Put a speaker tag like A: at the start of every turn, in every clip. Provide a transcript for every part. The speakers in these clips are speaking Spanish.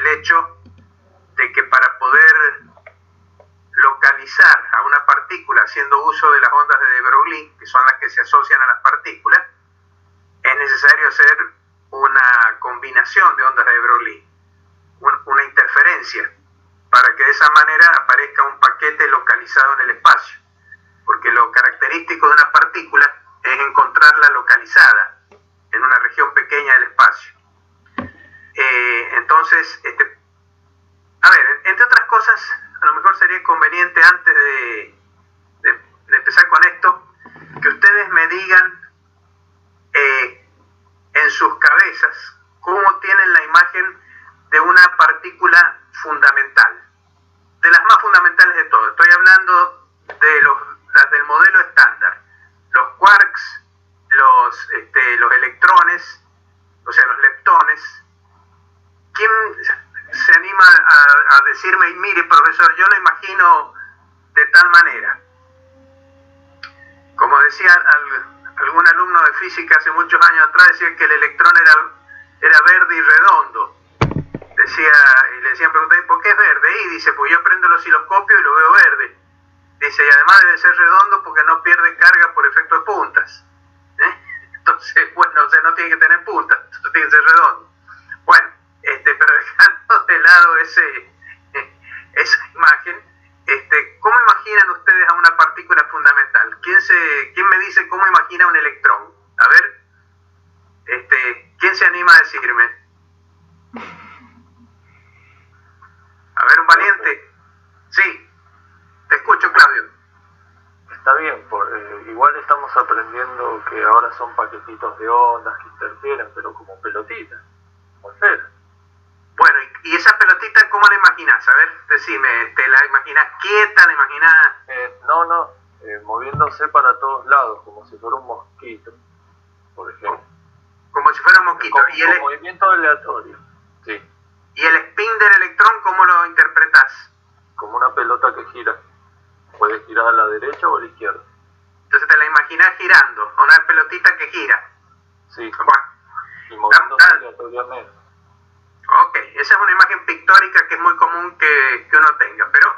A: el hecho de que para poder localizar a una partícula haciendo uso de las ondas de de Broglie, que son las que se asocian a las partículas, es necesario hacer una combinación de ondas de Broglie, una interferencia, para que de esa manera aparezca un paquete localizado en el espacio, porque lo característico de una partícula es encontrarla localizada en una región pequeña del espacio. Entonces, a ver, entre otras cosas, a lo mejor sería conveniente antes de empezar con esto, que ustedes me digan en sus cabezas cómo tienen la imagen de una partícula fundamental, de las más fundamentales de todo. Estoy hablando de las del modelo estándar, los quarks, los electrones, o sea, los leptones. ¿Quién se anima a decirme, mire, profesor, yo lo imagino de tal manera? Como decía algún alumno de física hace muchos años atrás, decía que el electrón era verde y redondo. Y le decían, pregunté, ¿por qué es verde? Y dice, pues yo prendo el osciloscopio y lo veo verde. Dice, y además debe ser redondo porque no pierde carga por efecto de puntas. Entonces, bueno, o sea, no tiene que tener puntas, entonces tiene que ser redondo. Bueno, pero dejando de lado esa imagen, ¿cómo imaginan ustedes a una partícula fundamental? ¿Quién me dice cómo imagina un electrón? A ver, ¿quién se anima a decirme? A ver, un valiente. Sí, te escucho, Claudio.
B: Está bien, igual estamos aprendiendo que ahora son paquetitos de ondas que interfieren, pero como pelotitas, como esferas.
A: Bueno, ¿y esa pelotita cómo la imaginas? A ver, decime, ¿te la imaginas quieta, la imaginas...?
B: Moviéndose para todos lados, como si fuera un mosquito, por ejemplo.
A: Como si fuera un mosquito.
B: Con movimiento aleatorio, sí.
A: ¿Y el spin del electrón cómo lo interpretas?
B: Como una pelota que gira. Puede girar a la derecha o a la izquierda.
A: Entonces te la imaginas girando, una pelotita que gira.
B: Sí,
A: Bueno,
B: y moviéndose aleatoriamente.
A: Ok, esa es una imagen pictórica que es muy común que uno tenga, pero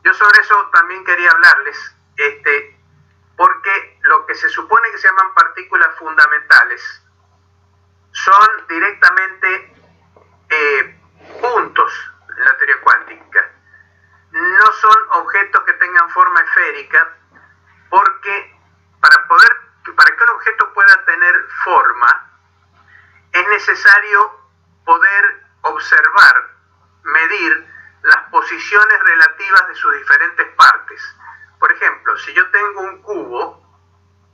A: yo sobre eso también quería hablarles, porque lo que se supone que se llaman partículas fundamentales son directamente puntos en la teoría cuántica. No son objetos que tengan forma esférica, porque para que un objeto pueda tener forma, es necesario poder observar, medir las posiciones relativas de sus diferentes partes. Por ejemplo, si yo tengo un cubo,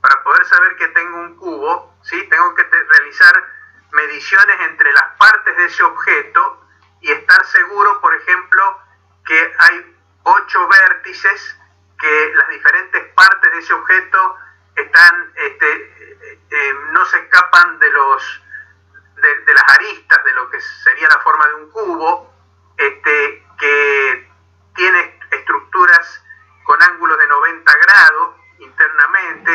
A: para poder saber que tengo un cubo, ¿sí? Tengo que realizar mediciones entre las partes de ese objeto y estar seguro, por ejemplo, que hay 8 vértices, que las diferentes partes de ese objeto están, no se escapan de las aristas de lo que sería la forma de un cubo, que tiene estructuras con ángulos de 90 grados internamente.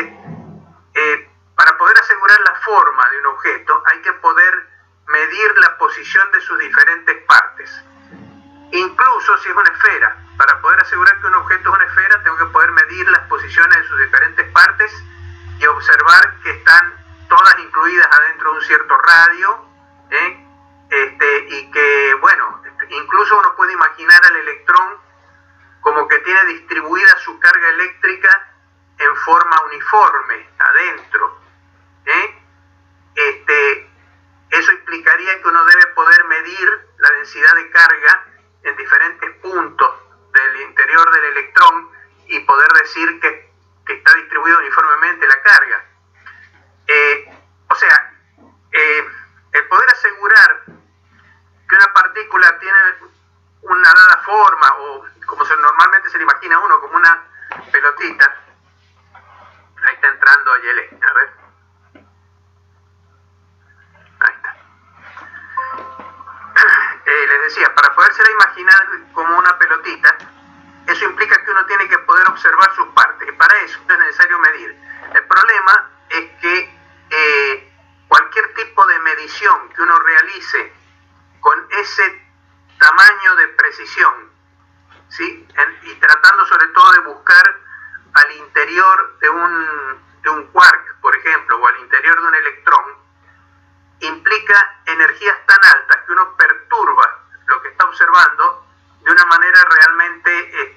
A: Para poder asegurar la forma de un objeto hay que poder medir la posición de sus diferentes partes. Incluso si es una esfera, para poder asegurar que un objeto es una esfera tengo que poder medir las posiciones de sus diferentes partes y observar que están todas incluidas adentro de un cierto radio, y que, bueno, incluso uno puede imaginar al electrón como que tiene distribuida su carga eléctrica en forma uniforme adentro. Eso implicaría que uno debe poder medir la densidad de carga en diferentes puntos del interior del electrón y poder decir que está distribuida uniformemente la carga. El poder asegurar que una partícula tiene una dada forma, o como normalmente se le imagina a uno, como una pelotita. Ahí está entrando Ayele, a ver. Ahí está. Les decía, para podérsela imaginar como una pelotita, eso implica que uno tiene que poder observar sus partes, y para eso es necesario medir. El problema es que cualquier tipo de medición que uno realice con ese tamaño de precisión, ¿sí? Y tratando sobre todo de buscar al interior de un quark, por ejemplo, o al interior de un electrón, implica energías tan altas que uno perturba lo que está observando de una manera realmente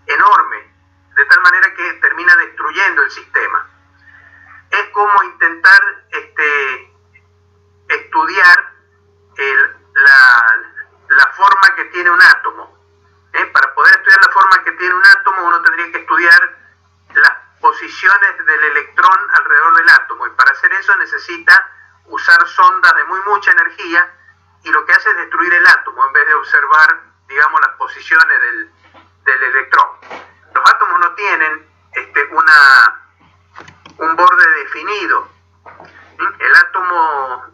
A: enorme, de tal manera que termina destruyendo el sistema. Es como intentar estudiar la forma que tiene un átomo. Para poder estudiar la forma que tiene un átomo, uno tendría que estudiar las posiciones del electrón alrededor del átomo, y para hacer eso necesita usar sondas de mucha energía, y lo que hace es destruir el átomo en vez de observar, digamos, las posiciones del electrón. Los átomos no tienen un borde definido. En el átomo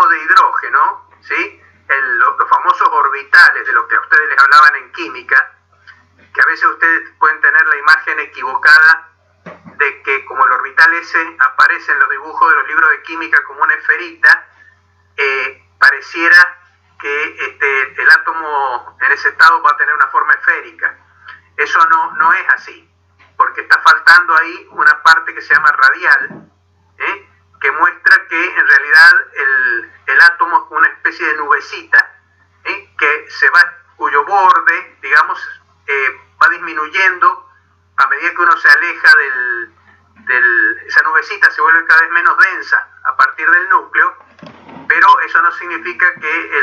A: de hidrógeno, ¿sí? Los famosos orbitales, de lo que a ustedes les hablaban en química, que a veces ustedes pueden tener la imagen equivocada de que como el orbital S aparece en los dibujos de los libros de química como una esferita, pareciera que el átomo en ese estado va a tener una forma esférica. Eso no es así, porque está faltando ahí una parte que se llama radial, que muestra que en realidad el átomo es una especie de nubecita, cuyo borde, digamos, va disminuyendo a medida que uno se aleja esa nubecita se vuelve cada vez menos densa a partir del núcleo, pero eso no significa que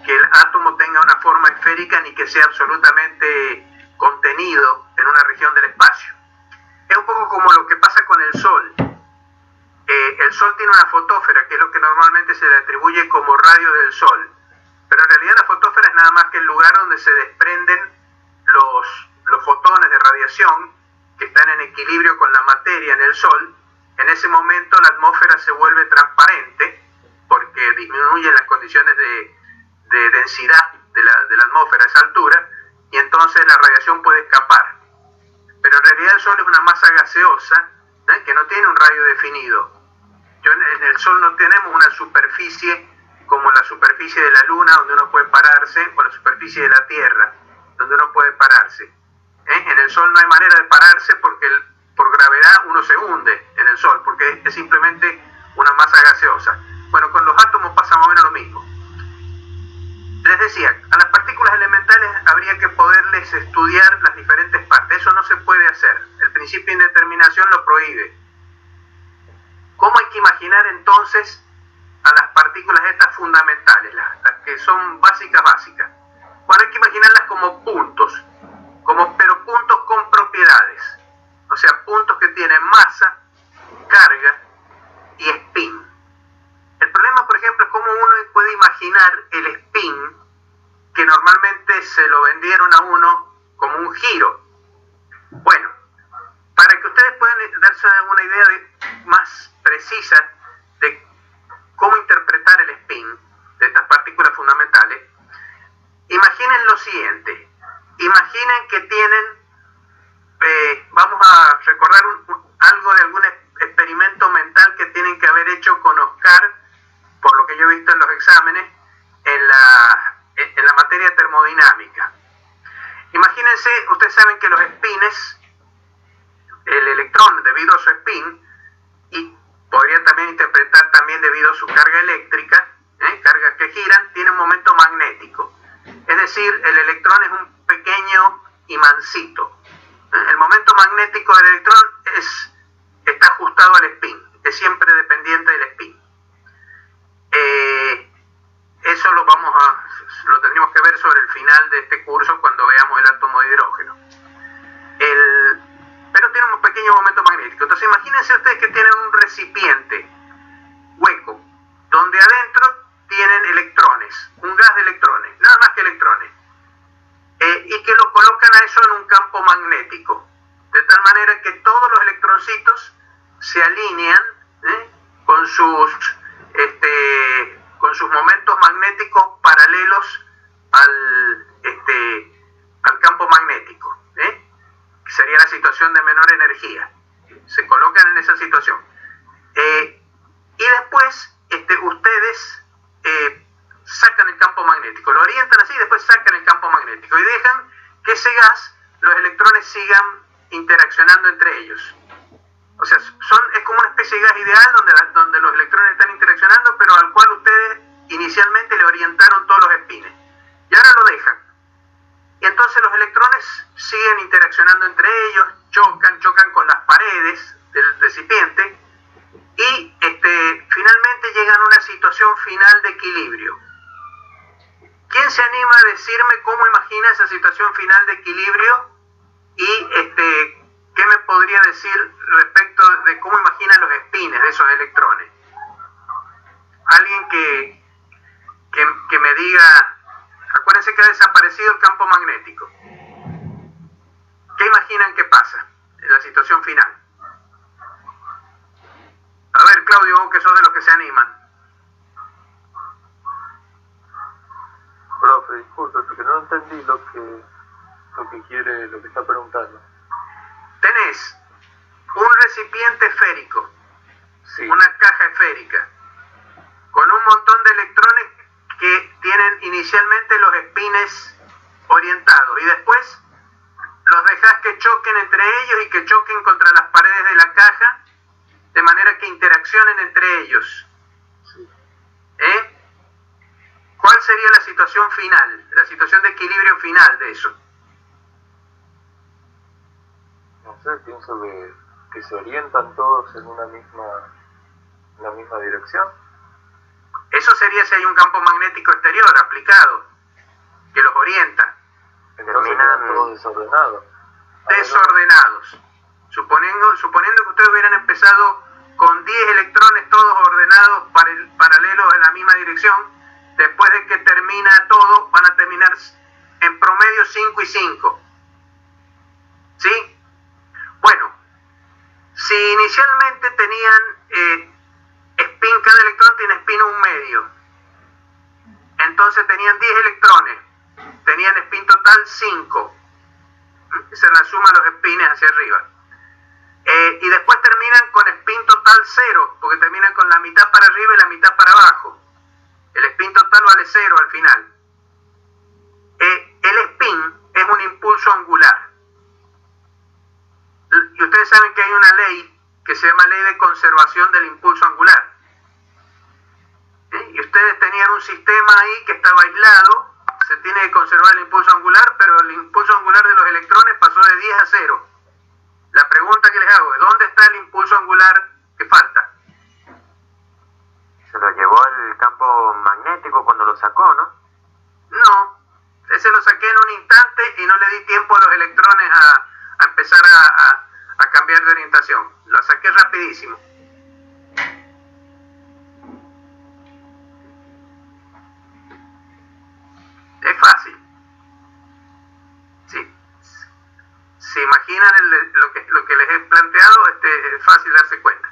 A: el átomo tenga una forma esférica ni que sea absolutamente contenido en una región del espacio. Es un poco como lo que pasa con el Sol. El Sol tiene una fotósfera, que es lo que normalmente se le atribuye como radio del Sol, pero en realidad la fotósfera es nada más que el lugar donde se desprenden los fotones de radiación que están en equilibrio con la materia en el Sol. En ese momento la atmósfera se vuelve transparente porque disminuyen las condiciones de densidad de la atmósfera a esa altura, y entonces la radiación puede escapar. Pero en realidad el Sol es una masa gaseosa, que no tiene un radio definido. En el Sol no tenemos una superficie como la superficie de la Luna donde uno puede pararse, o la superficie de la Tierra donde uno puede pararse. En el Sol no hay manera de pararse porque por gravedad uno se hunde en el Sol, porque es simplemente una masa gaseosa. Bueno, con los átomos pasa más o menos lo mismo. Les decía, a las partículas elementales habría que poderles estudiar las diferentes partes. Eso no se puede hacer. El principio de indeterminación lo prohíbe. ¿Cómo hay que imaginar entonces a las partículas estas fundamentales, las que son básicas? Bueno, hay que imaginarlas como puntos, pero puntos con propiedades. O sea, puntos que tienen masa, carga y spin. El problema, por ejemplo, es cómo uno puede imaginar el spin, que normalmente se lo vendieron a uno como un giro. Bueno, para que ustedes puedan darse una idea más precisa de cómo interpretar el spin de estas partículas fundamentales, imaginen lo siguiente. Imaginen que tienen, vamos a recordar algo de algún experimento mental que tienen que haber hecho con Oscar, por lo que yo he visto en los exámenes, en la materia de termodinámica. Imagínense, ustedes saben que los spines, el electrón debido a su spin, y podrían también interpretar también debido a su carga eléctrica, cargas que giran, tiene un momento magnético. Es decir, el electrón es un pequeño imancito. El momento magnético del electrón está ajustado al spin, es siempre dependiente del spin. Eso lo tendríamos que ver sobre el final de este curso cuando veamos el átomo de hidrógeno. Pero tiene un pequeño momento magnético. Entonces imagínense ustedes que tienen un recipiente hueco, donde adentro tienen electrones, un gas de electrones, nada más que electrones, y que lo colocan a eso en un campo magnético, de tal manera que todos los electroncitos se alinean con sus momentos magnéticos paralelos al campo magnético, que sería la situación de menor energía. Se colocan en esa situación. Y después ustedes sacan sacan el campo magnético. Lo orientan así y después sacan el campo magnético y dejan que ese gas, los electrones sigan interaccionando entre ellos. O sea, es como una especie de gas ideal donde los electrones están interaccionando, pero al cual ustedes inicialmente le orientaron todos los espines. Y ahora lo dejan. Y entonces los electrones siguen interaccionando entre ellos, chocan con las paredes del recipiente y finalmente llegan a una situación final de equilibrio. ¿Quién se anima a decirme cómo imagina esa situación final de equilibrio y qué me podría decir respecto de cómo imagina los espines de esos electrones? Alguien que me diga. Acuérdense que ha desaparecido el campo magnético. ¿Qué imaginan que pasa en la situación final? A ver, Claudio, vos que sos de los que se animan.
B: Profe, disculpe, porque no entendí lo que está preguntando.
A: Tenés un recipiente esférico,
B: Sí.
A: una caja esférica, con un montón de electrones que tienen inicialmente los espines orientados y después los dejás que choquen entre ellos y que choquen contra las paredes de la caja de manera que interaccionen entre ellos.
B: Sí.
A: ¿Cuál sería la situación final, la situación de equilibrio final de eso?
B: No sé, pienso que se orientan todos en una misma dirección.
A: Eso sería si hay un campo magnético exterior aplicado que los orienta.
B: Entonces quedan todos desordenados.
A: Desordenados. Suponiendo que ustedes hubieran empezado con 10 electrones todos ordenados paralelos en la misma dirección, después de que termina todo, van a terminar en promedio 5 y 5. ¿Sí? Bueno, si inicialmente tenían spin, cada electrón tiene spin 1/2. Entonces tenían 10 electrones, tenían spin total 5. Esa es la suma de los spines hacia arriba. Y después terminan con spin total 0, porque terminan con la mitad para arriba y la mitad para abajo. El spin total vale 0 al final. El spin es un impulso angular. Y ustedes saben que hay una ley que se llama ley de conservación del impulso angular. Y ustedes tenían un sistema ahí que estaba aislado, se tiene que conservar el impulso angular, pero el impulso angular de los electrones pasó de 10 a 0. La pregunta que les hago es, ¿dónde está el impulso angular que falta?
C: Se lo llevó el campo magnético cuando lo sacó, ¿no?
A: No, ese lo saqué en un instante y no le di tiempo a los electrones a empezar a cambiar de orientación. Lo saqué rapidísimo. Es fácil. Sí. ¿Se imaginan lo que les he planteado? Es fácil darse cuenta.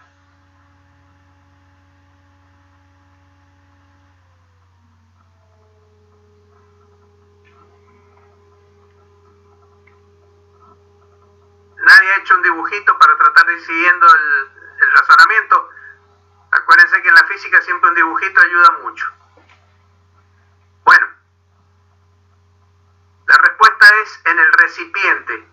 A: Nadie ha hecho un dibujito para tratar de ir siguiendo el razonamiento. Acuérdense que en la física siempre un dibujito ayuda mucho. Bueno, la respuesta es en el recipiente.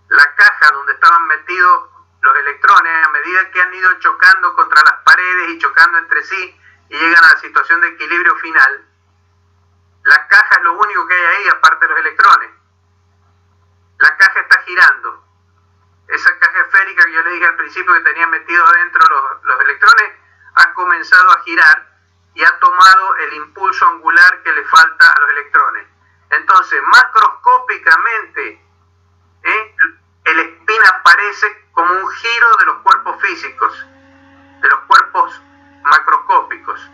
A: La caja donde estaban metidos los electrones, a medida que han ido chocando contra las paredes y chocando entre sí y llegan a la situación de equilibrio final, la caja es lo único que hay ahí aparte de los electrones. La caja está girando. Esa caja esférica que yo le dije al principio que tenía metido adentro los electrones ha comenzado a girar y ha tomado el impulso angular que le falta a los electrones. Entonces, macroscópicamente, el spin aparece como un giro de los cuerpos físicos, de los cuerpos macroscópicos.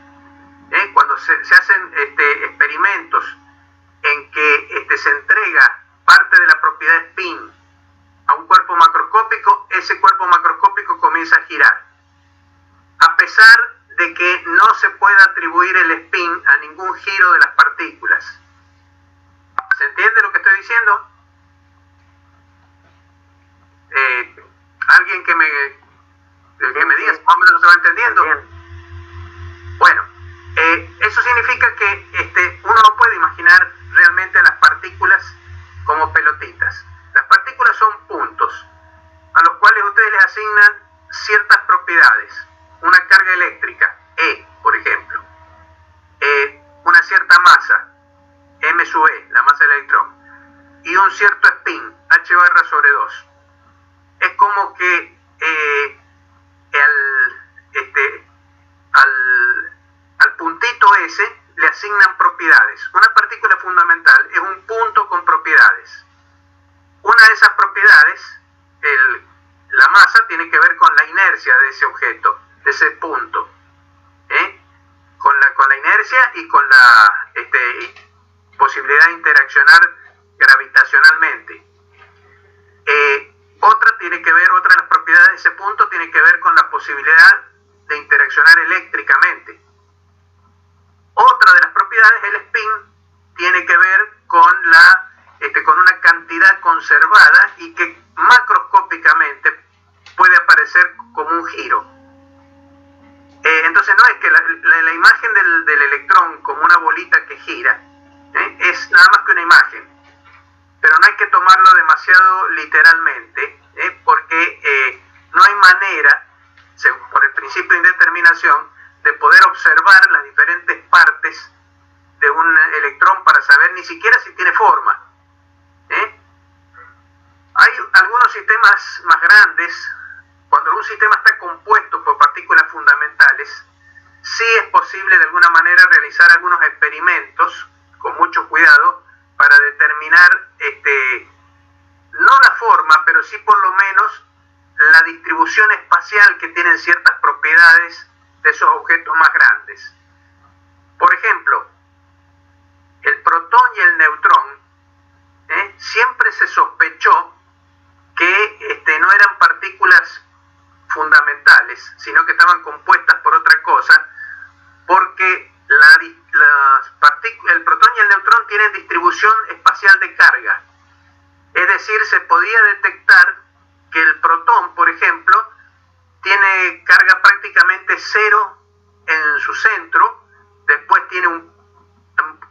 A: Cuando se hacen experimentos en que se entrega parte de la propiedad spin a un cuerpo macroscópico, ese cuerpo macroscópico comienza a girar. A pesar de que no se pueda atribuir el spin a ningún giro de las partículas. ¿Se entiende lo que estoy diciendo? Alguien que me diga si más o menos se va entendiendo.
C: Bien.
A: Bueno, eso significa que cierta masa, m sub e, la masa del electrón, y un cierto spin, h barra sobre 2, es como que al puntito ese le asignan propiedades. Una partícula fundamental es un punto con propiedades. Una de esas propiedades, la masa, tiene que ver con la inercia de ese objeto, de ese punto, con la inercia y con la posibilidad de interaccionar gravitacionalmente. Otra de las propiedades de ese punto tiene que ver con la posibilidad de interaccionar eléctricamente. Otra de las propiedades, el spin, tiene que ver con una cantidad conservada y que macroscópicamente puede aparecer como un giro. Entonces no es que la imagen del electrón como una bolita que gira, es nada más que una imagen, pero no hay que tomarlo demasiado literalmente, porque no hay manera, por el principio de indeterminación, de poder observar las diferentes partes de un electrón para saber ni siquiera si tiene forma. Hay algunos sistemas más grandes, cuando un sistema está compuesto por partículas fundamentales, sí es posible de alguna manera realizar algunos experimentos con mucho cuidado para determinar no la forma, pero sí por lo menos la distribución espacial que tienen ciertas propiedades de esos objetos más grandes. Por ejemplo, el protón y el neutrón, siempre se sospechó que no eran partículas fundamentales, sino que estaban compuestas por otra cosa, porque el protón y el neutrón tienen distribución espacial de carga. Es decir, se podía detectar que el protón, por ejemplo, tiene carga prácticamente cero en su centro, después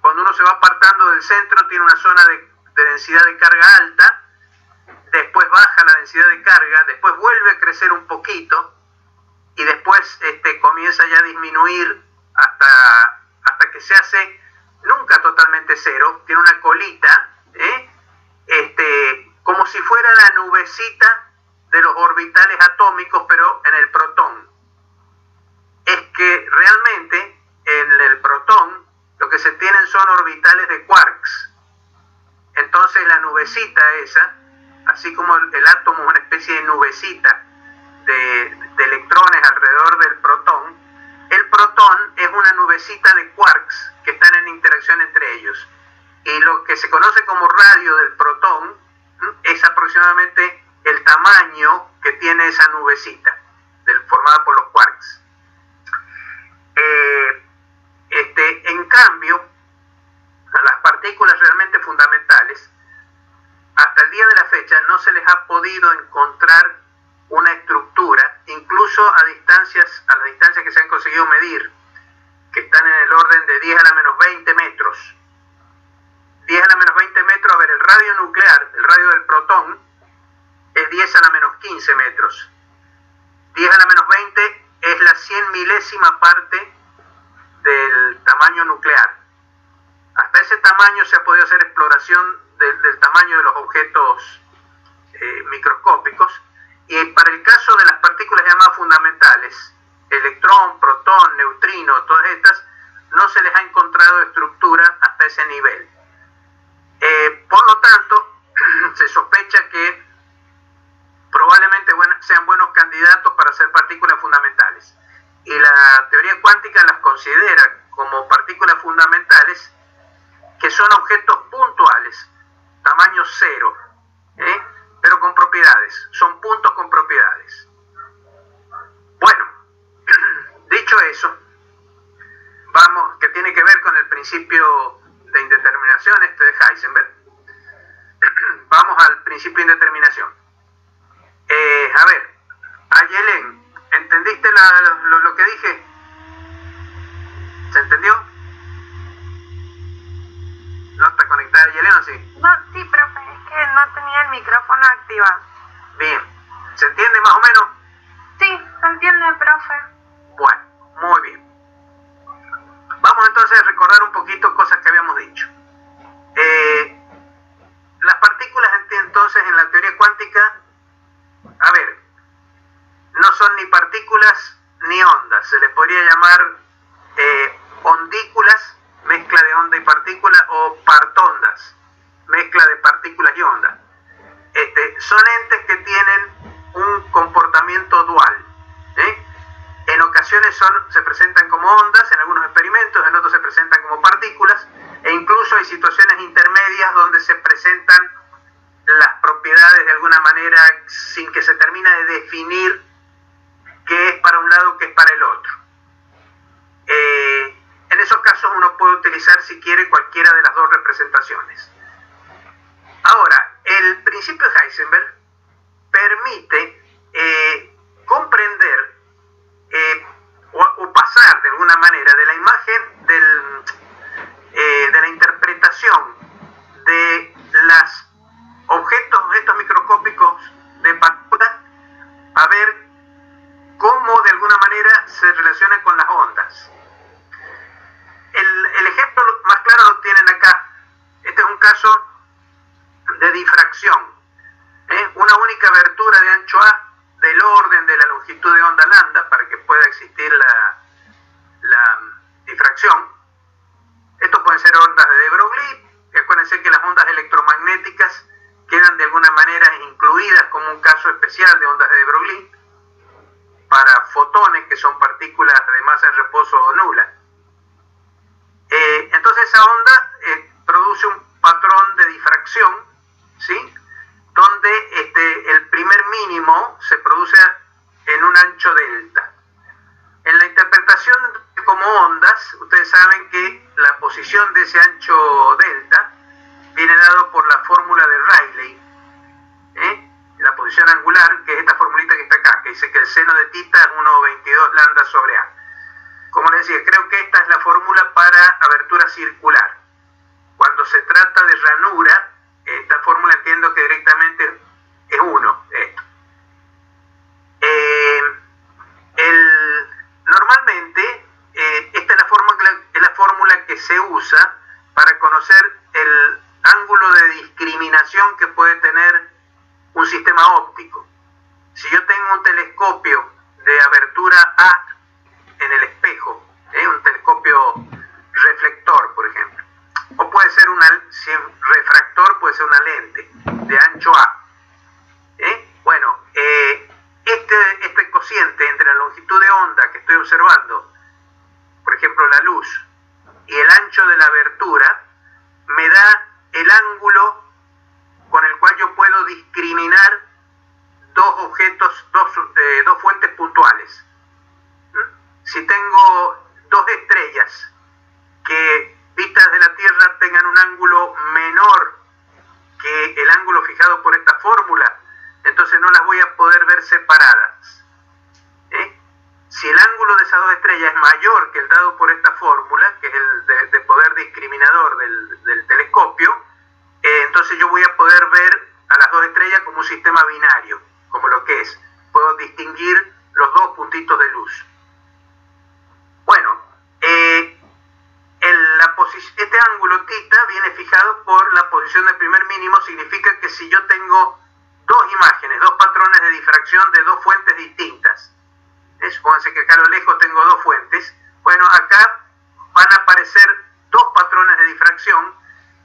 A: cuando uno se va apartando del centro, tiene una zona de densidad de carga alta, después baja la densidad de carga, después vuelve a crecer un poquito, y después comienza ya a disminuir hasta que se hace nunca totalmente cero, tiene una colita, como si fuera la nubecita de los orbitales atómicos, pero en el protón. Es que realmente en el protón lo que se tienen son orbitales de quarks. Entonces la nubecita esa, así como el átomo es una especie de nubecita de electrones alrededor del protón, el protón es una nubecita de quarks que están en interacción entre ellos. Y lo que se conoce como radio del protón es aproximadamente el tamaño que tiene esa nubecita formada por los quarks. En cambio, a las partículas realmente fundamentales, hasta el día de la fecha no se les ha podido encontrar una estructura, incluso a las distancias que se han conseguido medir, que están en el orden de 10 a la menos 20 metros. 10 a la menos 20 metros, a ver, el radio nuclear, el radio del protón, es 10 a la menos 15 metros. 10 a la menos 20 es la 100 milésima parte del tamaño nuclear. Hasta ese tamaño se ha podido hacer exploración del tamaño de los objetos microscópicos, y para el caso de las partículas llamadas fundamentales, electrón, protón, neutrino, todas estas, no se les ha encontrado estructura hasta ese nivel. Por lo tanto, se sospecha que probablemente sean buenos candidatos para ser partículas fundamentales. Y la teoría cuántica las considera como partículas fundamentales que son objetos puntuales, tamaño cero, pero con propiedades, son puntos con propiedades. Bueno, dicho eso, vamos, que tiene que ver con el principio de indeterminación de Heisenberg. Vamos al principio de indeterminación. A ver, Ayelen, ¿entendiste lo que dije? ¿Se entendió? ¿No está conectada Ayelen o sí?
D: No, sí, profe, es que no tenía el micrófono activado.
A: Bien, ¿se entiende más o menos?
D: Sí, se entiende, profe.
A: Bueno, muy bien. Vamos entonces a recordar recordar un poquito cosas que habíamos dicho. Las partículas entonces en la teoría cuántica, a ver, no son ni partículas ni ondas, se les podría llamar ondículas, mezcla de onda y partícula, o partondas, mezcla de partículas y ondas. Son entes que tienen un comportamiento dual. En ocasiones se presentan como ondas en algunos experimentos, en otros se presentan como partículas, e incluso hay situaciones intermedias donde se presentan las propiedades de alguna manera sin que se termine de definir qué es para un lado, qué es para el otro. En esos casos uno puede utilizar, si quiere, cualquiera de las dos representaciones. Ahora, el principio de Heisenberg permite comprender o pasar de alguna manera de la imagen de la interpretación de los objetos estos microscópicos de partículas a ver cómo de alguna manera se relaciona con las ondas. El ejemplo más claro lo tienen acá. Este es un caso de difracción. Una única abertura de ancho A del orden de la longitud de onda lambda para que pueda existir la difracción. Estos pueden ser ondas de Broglie, y acuérdense que las ondas electromagnéticas quedan de alguna manera incluidas como un caso especial de ondas de Broglie para fotones, que son partículas de masa en reposo nula. Entonces esa onda produce un patrón de difracción, ¿sí?, donde el primer mínimo se produce en un ancho delta. En la interpretación como ondas, ustedes saben que la posición de ese ancho delta viene dado por la fórmula de Rayleigh, la posición angular, que es esta formulita que está acá, que dice que el seno de tita es 1,22 lambda sobre A. Como les decía, creo que esta es la fórmula para abertura circular. Cuando se trata de ranura, esta fórmula entiendo que directamente es 1, esto. Normalmente, esta es la fórmula que se usa para conocer el ángulo de discriminación que puede tener un sistema óptico. Si yo tengo un telescopio de abertura A en el espejo, un telescopio reflector, por ejemplo, o puede ser si es refractor, puede ser una lente de ancho A. Bueno, este cociente entre la longitud de onda que estoy observando, por ejemplo la luz, y el ancho de la abertura, me da el ángulo con el cual yo puedo discriminar dos objetos, dos fuentes puntuales. Si tengo dos estrellas que vistas de la Tierra tengan un ángulo menor que el ángulo fijado por esta fórmula, entonces no las voy a poder ver separadas. Si el ángulo de esas dos estrellas es mayor que el dado por esta fórmula, que es el de poder discriminador del telescopio, entonces yo voy a poder ver a las dos estrellas como un sistema binario, como lo que es. Puedo distinguir los dos puntitos de luz. Bueno, este ángulo tita viene fijado por la posición del primer mínimo. Significa que si yo tengo dos imágenes, dos patrones de difracción de dos fuentes distintas, supónganse que acá a lo lejos tengo dos fuentes, bueno, acá van a aparecer dos patrones de difracción,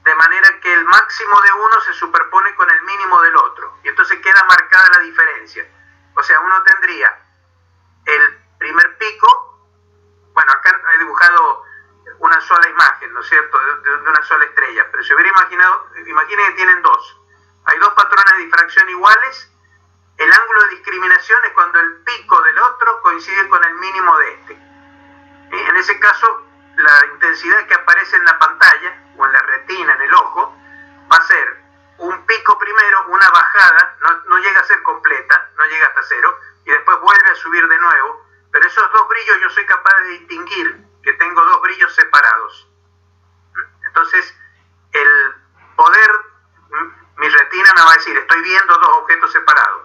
A: de manera que el máximo de uno se superpone con el mínimo del otro, y entonces queda marcada la diferencia. O sea, uno tendría el primer pico, bueno, acá he dibujado una sola imagen, ¿no es cierto?, de una sola estrella, pero si hubiera imaginen que tienen dos, hay dos patrones de difracción iguales. El ángulo de discriminación es cuando el pico del otro coincide con el mínimo de este. En ese caso, la intensidad que aparece en la pantalla o en la retina, en el ojo, va a ser un pico primero, una bajada, no llega a ser completa, no llega hasta cero, y después vuelve a subir de nuevo, pero esos dos brillos yo soy capaz de distinguir que tengo dos brillos separados. Entonces, mi retina me va a decir, estoy viendo dos objetos separados.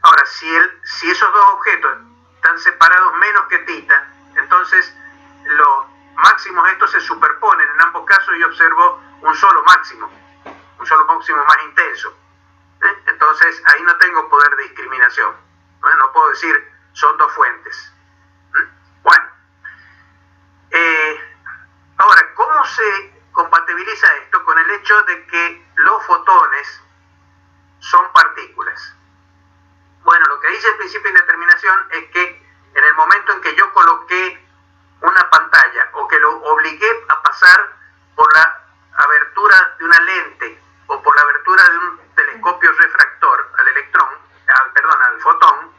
A: Ahora, si esos dos objetos están separados menos que tita, entonces los máximos estos se superponen en ambos casos y observo un solo máximo más intenso. Entonces ahí no tengo poder de discriminación. No puedo decir son dos fuentes. Bueno, ahora, ¿cómo se compatibiliza esto con el hecho de que los fotones son partículas? Bueno, lo que dice el principio de indeterminación es que en el momento en que yo coloqué una pantalla o que lo obligué a pasar por la abertura de una lente o por la abertura de un telescopio refractor al fotón,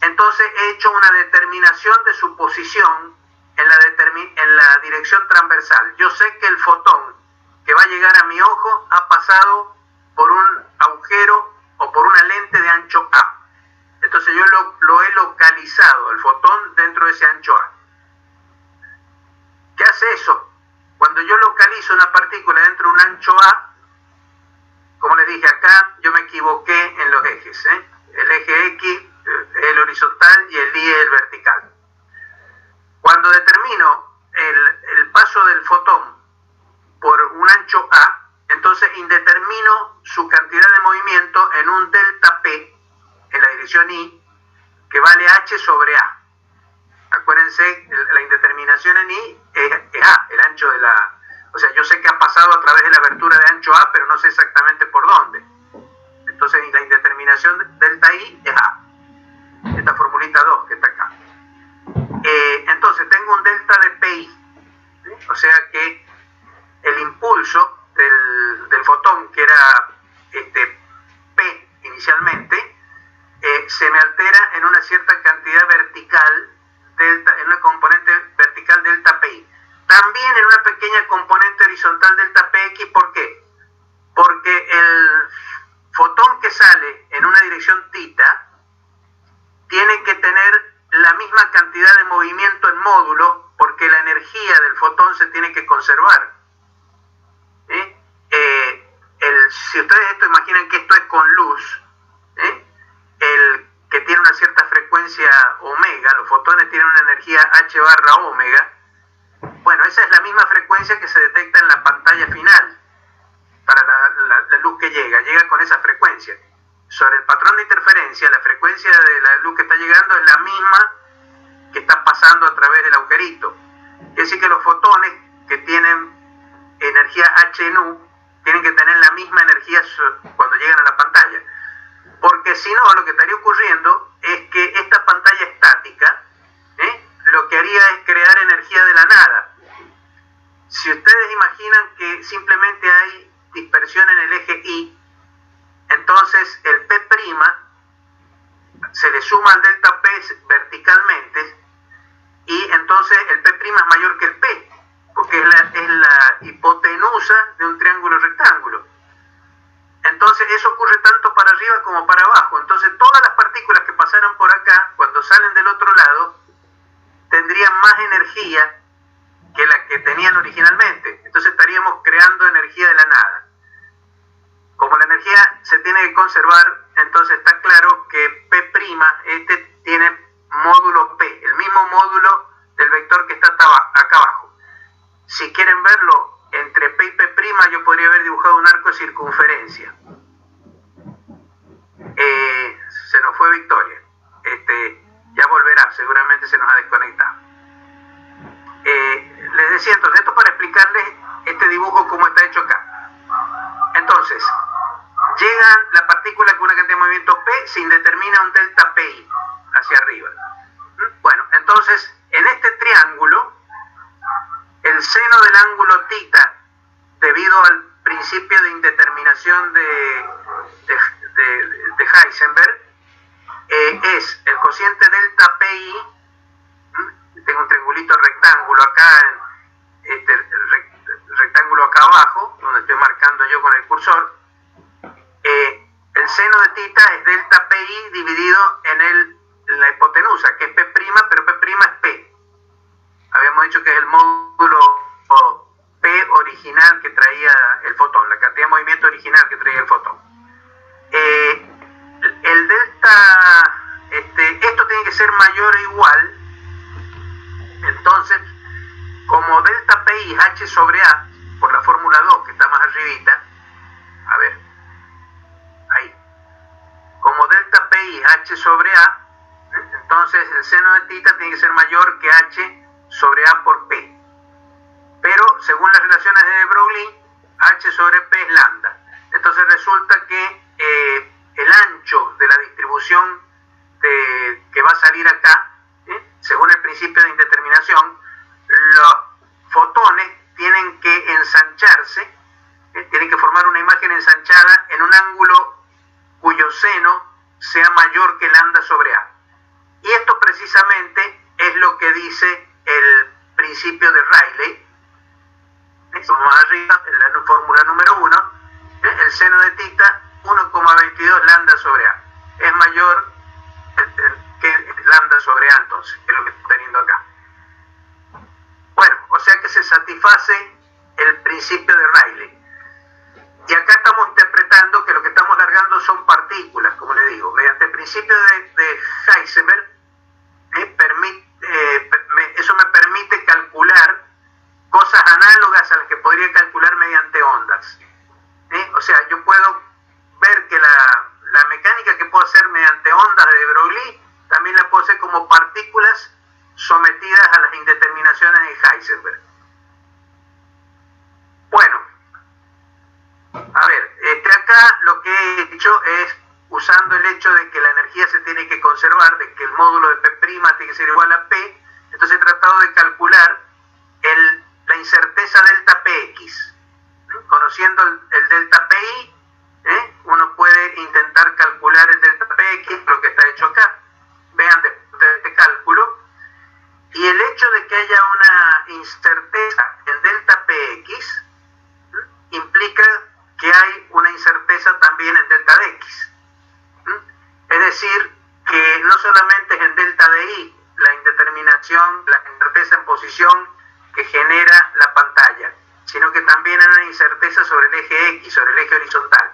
A: entonces he hecho una determinación de su posición en la dirección transversal. Yo sé que el fotón que va a llegar a mi ojo ha pasado por un agujero o por una lente de ancho A. Entonces yo lo he localizado, el fotón, dentro de ese ancho A. ¿Qué hace eso? Cuando yo localizo una partícula dentro de un ancho A, como les dije acá, yo me equivoqué en los ejes. El eje X, el horizontal, y el Y, el vertical. Cuando determino el paso del fotón por un ancho A, entonces indetermino su cantidad de movimiento en un delta P, en la dirección Y, que vale H sobre A. Acuérdense, la indeterminación en Y es A, el ancho de la... O sea, yo sé que ha pasado a través de la abertura de ancho A, pero no sé exactamente por dónde. Entonces, la indeterminación delta I es A. Esta formulita 2 que está acá. Entonces, tengo un delta de PI. O sea que el impulso del fotón, que era P inicialmente, se me altera en una cierta cantidad vertical, en una componente vertical delta PI. También en una pequeña componente horizontal delta PX. ¿Por qué? Porque el fotón que sale en una dirección θ tiene que tener la misma cantidad de movimiento en módulo, porque la energía del fotón se tiene que conservar. Si ustedes imaginan que esto es con luz, el que tiene una cierta frecuencia omega, los fotones tienen una energía H barra omega. Bueno, esa es la misma frecuencia que se detecta en la pantalla final para la luz que llega con esa frecuencia. Sobre el patrón de interferencia, la frecuencia de la luz que está llegando es la misma que está pasando a través del agujerito. Quiere decir que los fotones que tienen energía H nu tienen que tener la misma energía cuando llegan a la pantalla. Porque si no, lo que estaría ocurriendo es que esta pantalla estática lo que haría es crear energía de la nada. Si ustedes imaginan que simplemente hay dispersión en el eje Y, entonces el P' se le suma al delta P verticalmente, y entonces el P' es mayor que el P, porque es la hipotenusa de un triángulo rectángulo. Entonces eso ocurre tanto para arriba como para abajo. Entonces todas las partículas que pasaran por acá, cuando salen del otro lado, tendrían más energía que la que tenían originalmente. Entonces estaríamos creando energía de la nada. Como la energía se tiene que conservar, entonces está claro que P', tiene módulo P, el mismo módulo del vector que está acá abajo. Si quieren verlo, entre P y P', yo podría haber dibujado un arco de circunferencia. Se nos fue Victoria. Ya volverá, seguramente se nos ha desconectado. Les decía entonces, esto para explicarles este dibujo cómo está hecho acá. Entonces, llega la partícula con una cantidad de movimiento P, se indetermina un delta PI hacia arriba. Bueno, entonces, en este triángulo, el seno del ángulo θ, debido al principio de indeterminación de Heisenberg, es el cociente delta PI. Tengo un triangulito rectángulo acá, el rectángulo acá abajo, donde estoy marcando yo con el cursor. El seno de θ es delta PI dividido en la hipotenusa, que es P', pero P' es P. Habíamos dicho que es el módulo P original que traía el fotón, la cantidad de movimiento original que traía el fotón. El delta, esto tiene que ser mayor o igual. Entonces, como delta pi es h sobre a, por la fórmula 2 que está más arribita, a ver, ahí, como delta pi es h sobre a, entonces el seno de tita tiene que ser mayor que h sobre a por p. Pero según las relaciones de Broglie, h sobre p es lambda. Entonces resulta que el ancho de la distribución que va a salir acá, según el principio de indeterminación, los fotones tienen que ensancharse, tienen que formar una imagen ensanchada en un ángulo cuyo seno sea mayor que lambda sobre a. Y esto precisamente es lo que dice el principio de Rayleigh. Como arriba, en la fórmula número 1, el seno de tita 1,22 lambda sobre a. Es mayor que lambda sobre a, entonces, que es lo que estoy teniendo acá. Bueno, o sea que se satisface el principio de Rayleigh. Y acá estamos interpretando que lo que estamos largando son partículas, como le digo. Mediante el principio de Heisenberg, eso me permite calcular cosas análogas a las que podría calcular mediante ondas. O sea, yo puedo ver que la mecánica que puedo hacer mediante ondas de Broglie también la puedo hacer como partículas sometidas a las indeterminaciones de Heisenberg. Bueno, a ver, acá lo que he hecho es, usando el hecho de que la energía se tiene que conservar, de que el módulo de P' tiene que ser igual a P, entonces he tratado de calcular la incerteza delta Px. Conociendo el delta Pi, uno puede intentar calcular el delta Px, lo que está hecho acá. Vean después de este cálculo. Y el hecho de que haya una incerteza en delta Px implica que hay una incerteza también en delta Dx. Es decir, que no solamente es en delta Di la indeterminación, la incerteza en posición que genera la pantalla, sino que también hay una incerteza sobre el eje X, sobre el eje horizontal.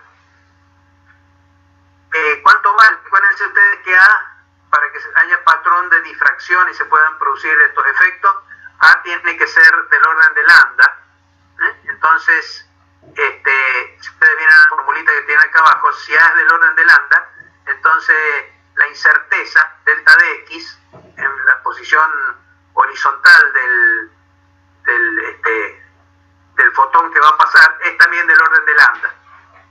A: ¿Cuánto más? Acuérdense ustedes que A, para que haya patrón de difracción y se puedan producir estos efectos, A tiene que ser del orden de lambda. Entonces, si ustedes vienen a la formulita que tiene acá abajo, si A es del orden de lambda, entonces la incerteza delta Dx en la posición horizontal del fotón que va a pasar es también del orden de lambda.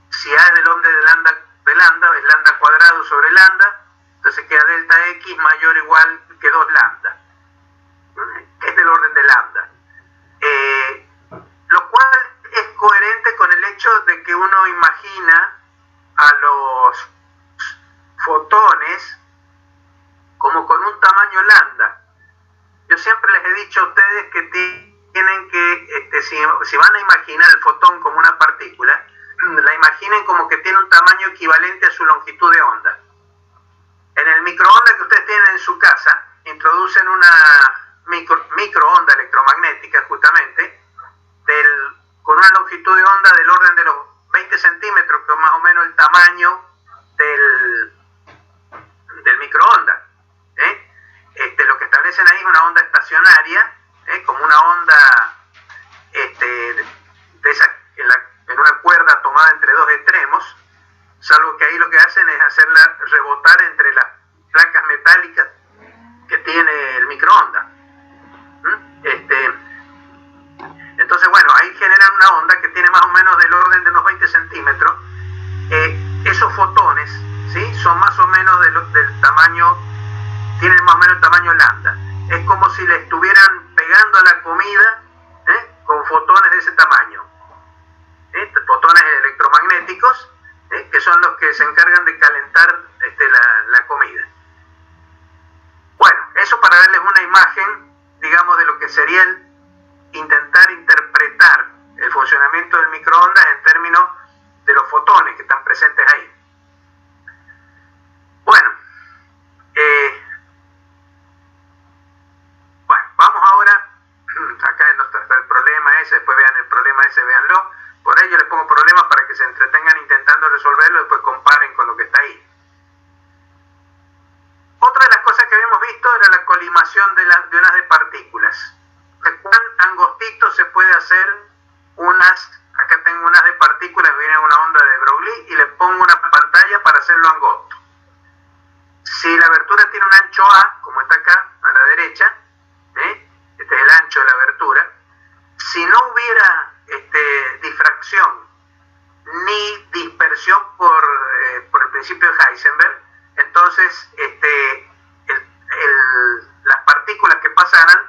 A: Si A es del orden de lambda, es lambda cuadrado sobre lambda, entonces queda delta X mayor o igual que 2 lambda. Es del orden de lambda. Lo cual es coherente con el hecho de que uno imagina a los fotones como con un tamaño lambda. Yo siempre les he dicho a ustedes que tienen que, si van a imaginar el fotón como una partícula, la imaginen como que tiene un tamaño equivalente a su longitud de onda. En el microondas que ustedes tienen en su casa, introducen una microonda electromagnética justamente, con una longitud de onda del orden de los 20 centímetros, que es más o menos el tamaño del microondas. Lo que establecen ahí es una onda estacionaria, como una onda de esa, en una cuerda tomada entre dos extremos, salvo que ahí lo que hacen es hacerla rebotar entre las placas metálicas que tiene el microondas. Entonces, bueno, ahí generan una onda que tiene más o menos del orden de unos 20 centímetros. Esos fotones, ¿sí?, son más o menos del tamaño, tienen más o menos el tamaño lambda. Es como si le estuvieran pegando a la comida con fotones de ese tamaño. Fotones electromagnéticos, que son los que se encargan de calentar la comida. Bueno, eso para darles una imagen, digamos, de lo que sería intentar interpretar el funcionamiento del microondas en términos de los fotones que están presentes ahí. Bueno, vamos ahora, acá está el problema ese, después vean el problema ese, véanlo. Por ello les pongo problemas para que se entretengan intentando resolverlo y después comparen con lo que está ahí. Otra de las cosas que habíamos visto era la colimación de unas de partículas. ¿De cuán angostito se puede hacer unas? Acá tengo unas de partículas, viene una onda de Broglie y le pongo una pantalla para hacerlo angosto. Si la abertura tiene un ancho A, como está acá a la derecha, este es el ancho de la abertura, si no hubiera difracción ni dispersión por el principio de Heisenberg, entonces las partículas que pasaran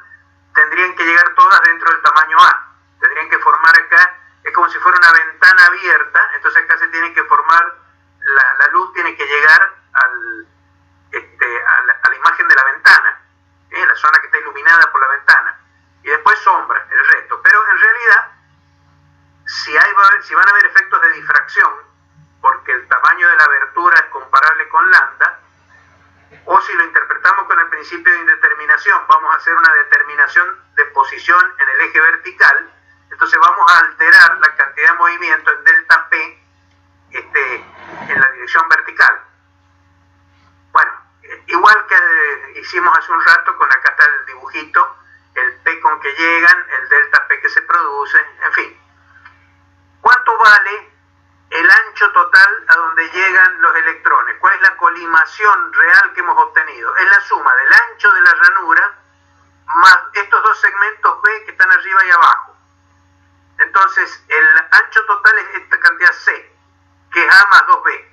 A: tendrían que llegar todas dentro del tamaño A, tendrían que formar acá, es como si fuera una ventana abierta, entonces acá se tiene que formar, la luz tiene que llegar a la imagen de la ventana, la zona que está iluminada por la ventana, y después sombra, el resto. Pero en realidad, si van a haber efectos de difracción, porque el tamaño de la abertura es comparable con lambda, o si lo interpretamos con el principio de indeterminación, vamos a hacer una determinación de posición en el eje vertical, entonces vamos a alterar la cantidad de movimiento en delta P en la dirección vertical. Bueno, igual que hicimos hace un rato, con acá está el dibujito, el P con que llegan, el delta P que se produce, en fin. ¿Cuánto vale el ancho total a donde llegan los electrones? ¿Cuál es la colimación real que hemos obtenido? Es la suma del ancho de la ranura más estos dos segmentos B que están arriba y abajo. Entonces, el ancho total es esta cantidad C, que es A más 2B.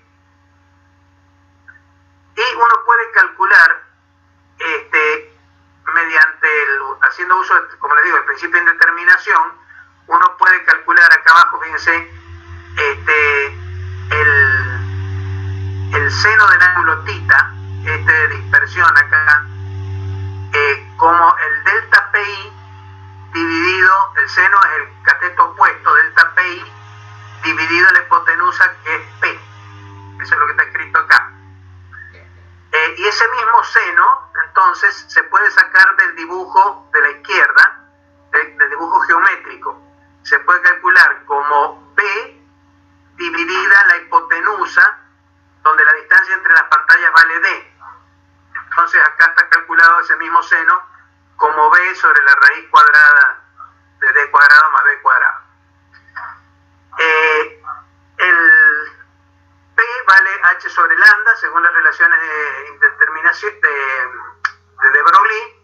A: Y uno puede calcular, haciendo uso, como les digo, del principio de indeterminación, uno puede calcular acá abajo, fíjense, el seno del ángulo θ, de dispersión acá, como el delta PI dividido, el seno es el cateto opuesto, delta PI, dividido la hipotenusa, que es P. Eso es lo que está escrito acá. Y ese mismo seno, entonces, se puede sacar del dibujo de la izquierda, del dibujo geométrico. Se puede calcular como P dividida la hipotenusa, donde la distancia entre las pantallas vale D. Entonces acá está calculado ese mismo seno como B sobre la raíz cuadrada de D cuadrado más B cuadrado. El P vale H sobre lambda según las relaciones de indeterminación de Broglie,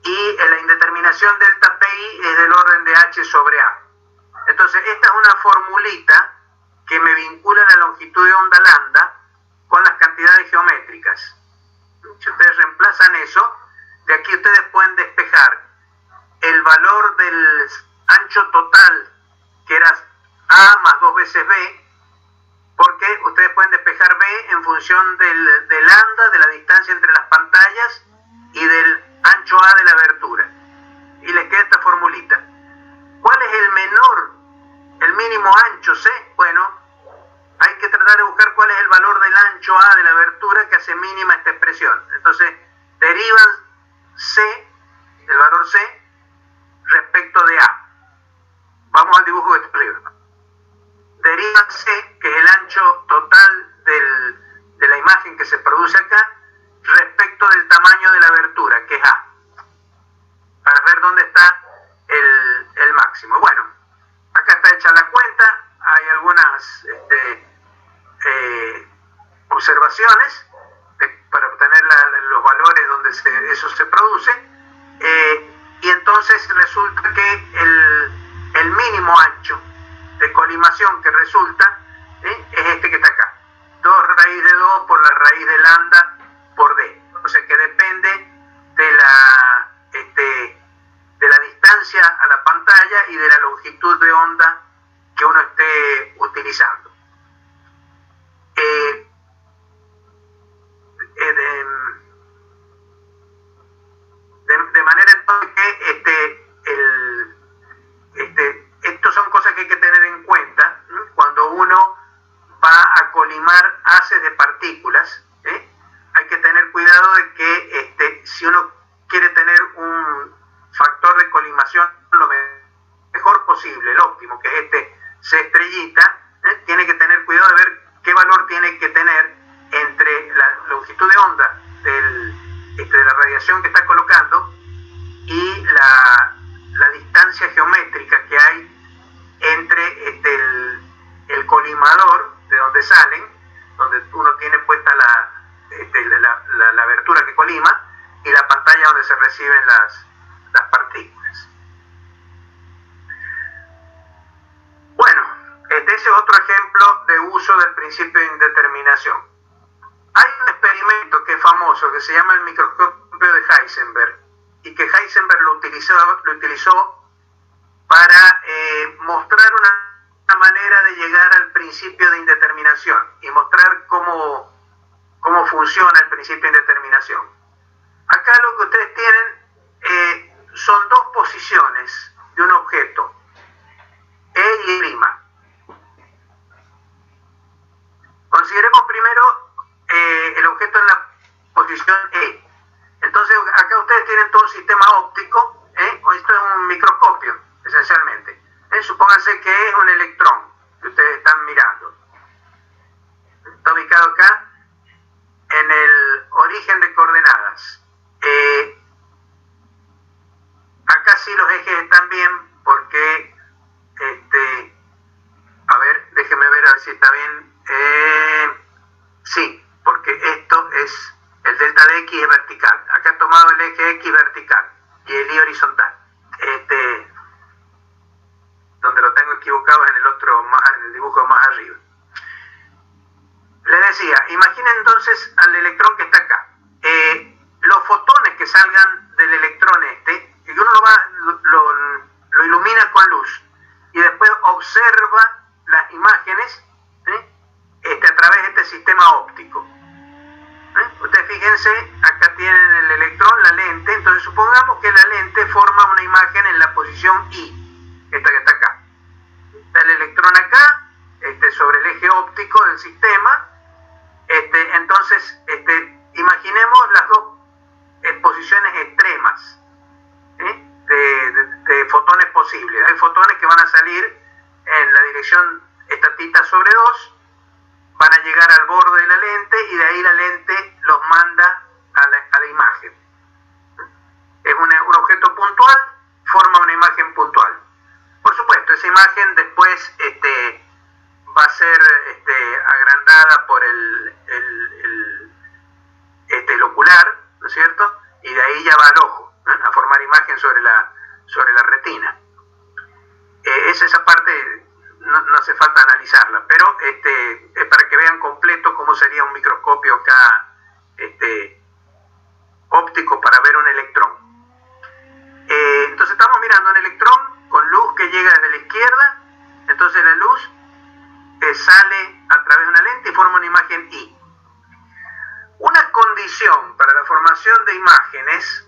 A: y la indeterminación delta PI es del orden de H sobre A. Entonces esta es una formulita que me vincula la longitud de onda lambda con las cantidades geométricas. Si ustedes reemplazan eso, de aquí ustedes pueden despejar el valor del ancho total, que era A más 2 veces B, porque ustedes pueden despejar B en función de lambda, de la distancia entre las pantallas, y del ancho A de la abertura. Y les queda esta formulita. ¿Cuál es el mínimo ancho C? Bueno, hay que tratar de buscar cuál es el valor del ancho A de la abertura que hace mínima esta expresión. Entonces, derivan C, el valor C, respecto de A. Vamos al dibujo que está arriba. Derivan C, que es el ancho total de la imagen que se produce acá, respecto del tamaño de la abertura, que es A, para ver dónde está el máximo. Bueno, acá está hecha la cuenta, hay algunas observaciones para obtener los valores donde eso se produce, y entonces resulta que el mínimo ancho de colimación que resulta es este que está acá, 2 raíz de 2 por la raíz de lambda por D, o sea que depende de la distancia a la pantalla y de la longitud de onda que uno esté utilizando. De manera entonces que estos son cosas que hay que tener en cuenta cuando uno va a colimar haces de partículas. Hay que tener cuidado de que si uno quiere tener un factor de colimación lo mejor posible, el óptimo, que es C estrellita, tiene que tener cuidado de ver qué valor tiene que tener entre la longitud de onda de la radiación que está colocando y colimador de donde salen, donde uno tiene puesta la abertura que colima, y la pantalla donde se reciben las partículas. Bueno, ese es otro ejemplo de uso del principio de indeterminación. Hay un experimento que es famoso, que se llama el microscopio de Heisenberg, y que Heisenberg lo utilizó para mostrar una manera de llegar al principio de indeterminación y mostrar cómo funciona el principio de indeterminación. Acá lo que ustedes tienen son dos posiciones de un objeto, E y E'. Consideremos primero el objeto en la posición E. Entonces acá ustedes tienen todo un sistema óptico, esto es un microscopio esencialmente. Supónganse que es un electrón que ustedes están mirando. Está ubicado acá en el origen de coordenadas. Acá sí los ejes están bien porque, a ver, déjenme ver a ver si está bien. Sí, porque esto es, el delta de X es vertical. Acá he tomado el eje X vertical y el Y horizontal. Donde lo tengo equivocado es en en el dibujo más arriba. Les decía, imaginen entonces al electrón que está acá. Los fotones que salgan del electrón y uno lo ilumina con luz y después observa las imágenes a través de este sistema óptico. Ustedes fíjense, acá tienen el electrón, la lente, entonces supongamos que la lente forma una imagen en la posición I, esta que está acá. Está el electrón acá, sobre el eje óptico del sistema. Entonces, imaginemos las dos posiciones extremas de fotones posibles. Hay fotones que van a salir en la dirección θ sobre 2, van a llegar al borde de la lente y de ahí la lente los manda a la imagen. Es un objeto puntual, forma una imagen puntual. Por supuesto, esa imagen después va a ser agrandada por el ocular, ¿no es cierto? Y de ahí ya va al ojo, a formar imagen sobre la retina. Esa parte no hace falta analizarla, pero es para que vean completo cómo sería un microscopio acá óptico para ver un electrón. Entonces estamos mirando un electrón con luz que llega desde la izquierda, entonces la luz sale a través de una lente y forma una imagen I. Una condición para la formación de imágenes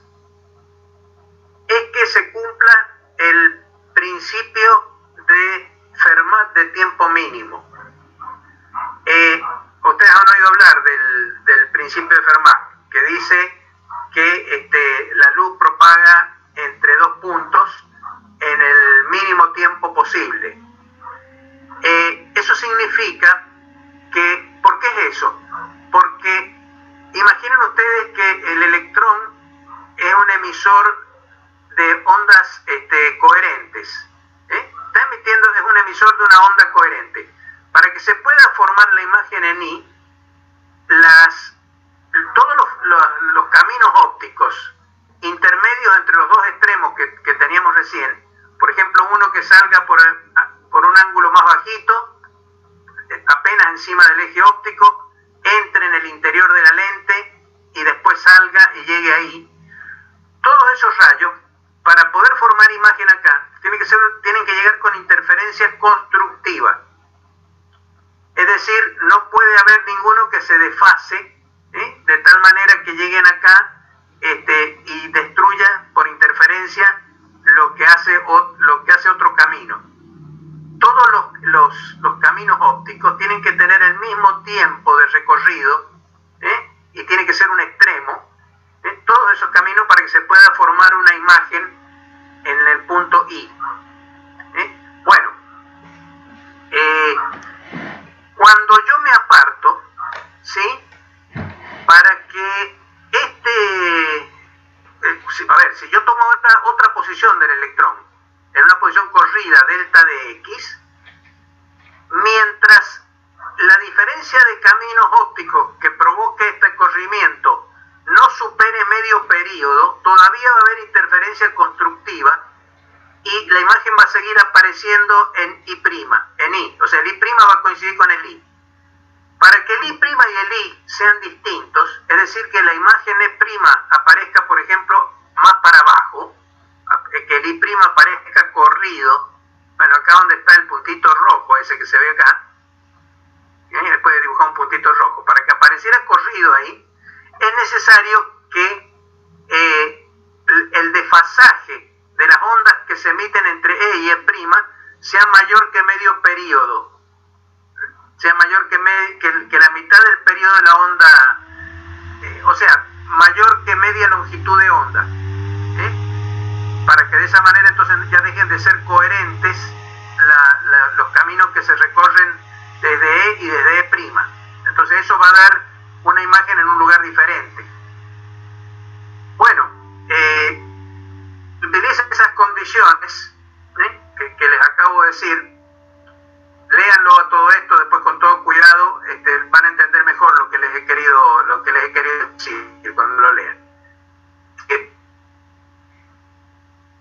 A: es que se cumpla el principio de Fermat de tiempo mínimo. Ustedes han oído hablar del principio de Fermat, que dice que la luz propaga entre dos puntos en el mínimo tiempo posible. Eso significa que, ¿por qué es eso? Porque imaginen ustedes que el electrón es un emisor de ondas coherentes. Está emitiendo, es un emisor de una onda coherente. Para que se pueda formar la imagen en I, todos los caminos ópticos intermedios entre los dos extremos que teníamos recién, por ejemplo, uno que salga por un ángulo más bajito, apenas encima del eje óptico, entre en el interior de la lente y después salga y llegue ahí. Todos esos rayos, para poder formar imagen acá, tienen que llegar con interferencia constructiva. Es decir, no puede haber ninguno que se desfase, de tal manera que lleguen acá y destruya por interferencia lo que hace otro camino. Todos los caminos ópticos tienen que tener el mismo tiempo de recorrido, y tiene que ser un extremo, todos esos caminos, para que se pueda formar una imagen en el punto I. Bueno, cuando yo me aparto, ¿sí? Para que si yo tomo otra posición del electrón, en una posición corrida delta de X, mientras la diferencia de caminos ópticos que provoque este corrimiento no supere medio periodo, todavía va a haber interferencia constructiva y la imagen va a seguir apareciendo en I', en I. O sea, el I' va a coincidir con el I. Para que el I' y el I sean distintos, es decir, que la imagen E' aparezca, por ejemplo, más para abajo, que el I' aparezca corrido, bueno, acá donde está el puntito rojo, ese que se ve acá, y después de dibujar un puntito rojo, para que apareciera corrido ahí, es necesario que el desfasaje de las ondas que se emiten entre E y E' sea mayor que medio periodo, sea mayor que la mitad del periodo de la onda, o sea, mayor que media longitud de onda, para que de esa manera entonces ya dejen de ser coherentes los caminos que se recorren desde E y desde E'. Entonces eso va a dar una imagen en un lugar diferente. Bueno, utiliza esas condiciones que les acabo de decir. Léanlo a todo esto después con todo cuidado, van a entender mejor lo que les he querido decir cuando lo lean.